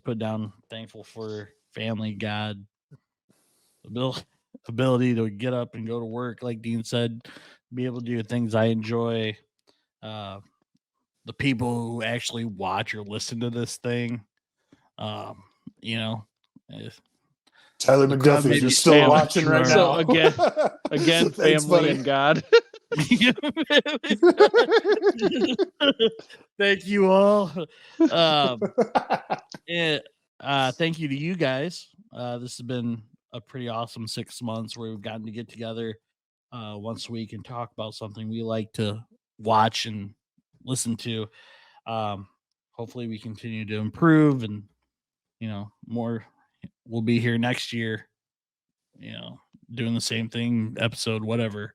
put down thankful for family, God, ability to get up and go to work, like Dean said, be able to do things I enjoy. The people who actually watch or listen to this thing, if Tyler The crowd McDuffie, may if you're be still family. watching right So now. again, Thanks, family buddy. and God. Thank you all. And thank you to you guys. This has been a pretty awesome 6 months where we've gotten to get together once a week and talk about something we like to watch and listen to. Hopefully we continue to improve, and more will be here next year, doing the same thing, episode whatever.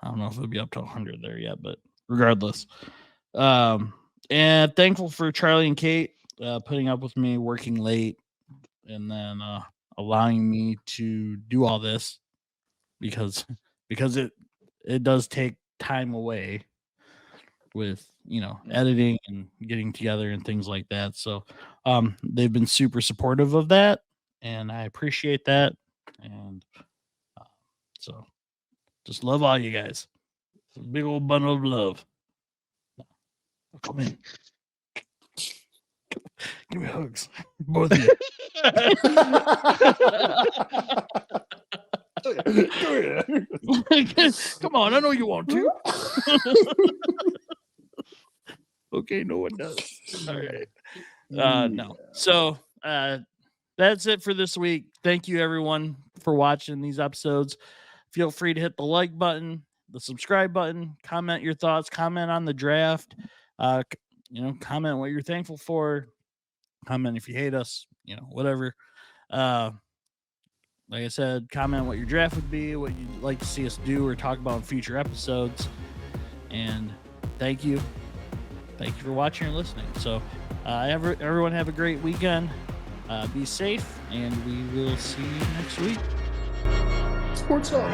I don't know if it'll be up to 100 there yet, but regardless. And thankful for Charlie and Kate putting up with me working late, and then allowing me to do all this because it does take time away with editing and getting together and things like that. So they've been super supportive of that, and I appreciate that. And so just love all you guys. It's a big old bundle of love. Come in. Give me hugs. Both of you. Come on, I know you want to. Okay, no one does. All right. No. So that's it for this week. Thank you everyone for watching these episodes. Feel free to hit the like button, the subscribe button, comment your thoughts, comment on the draft, comment what you're thankful for, comment if you hate us, whatever. Like I said, comment what your draft would be, what you'd like to see us do or talk about in future episodes. And thank you for watching and listening. So everyone have a great weekend. Be safe, and we will see you next week. Sports up.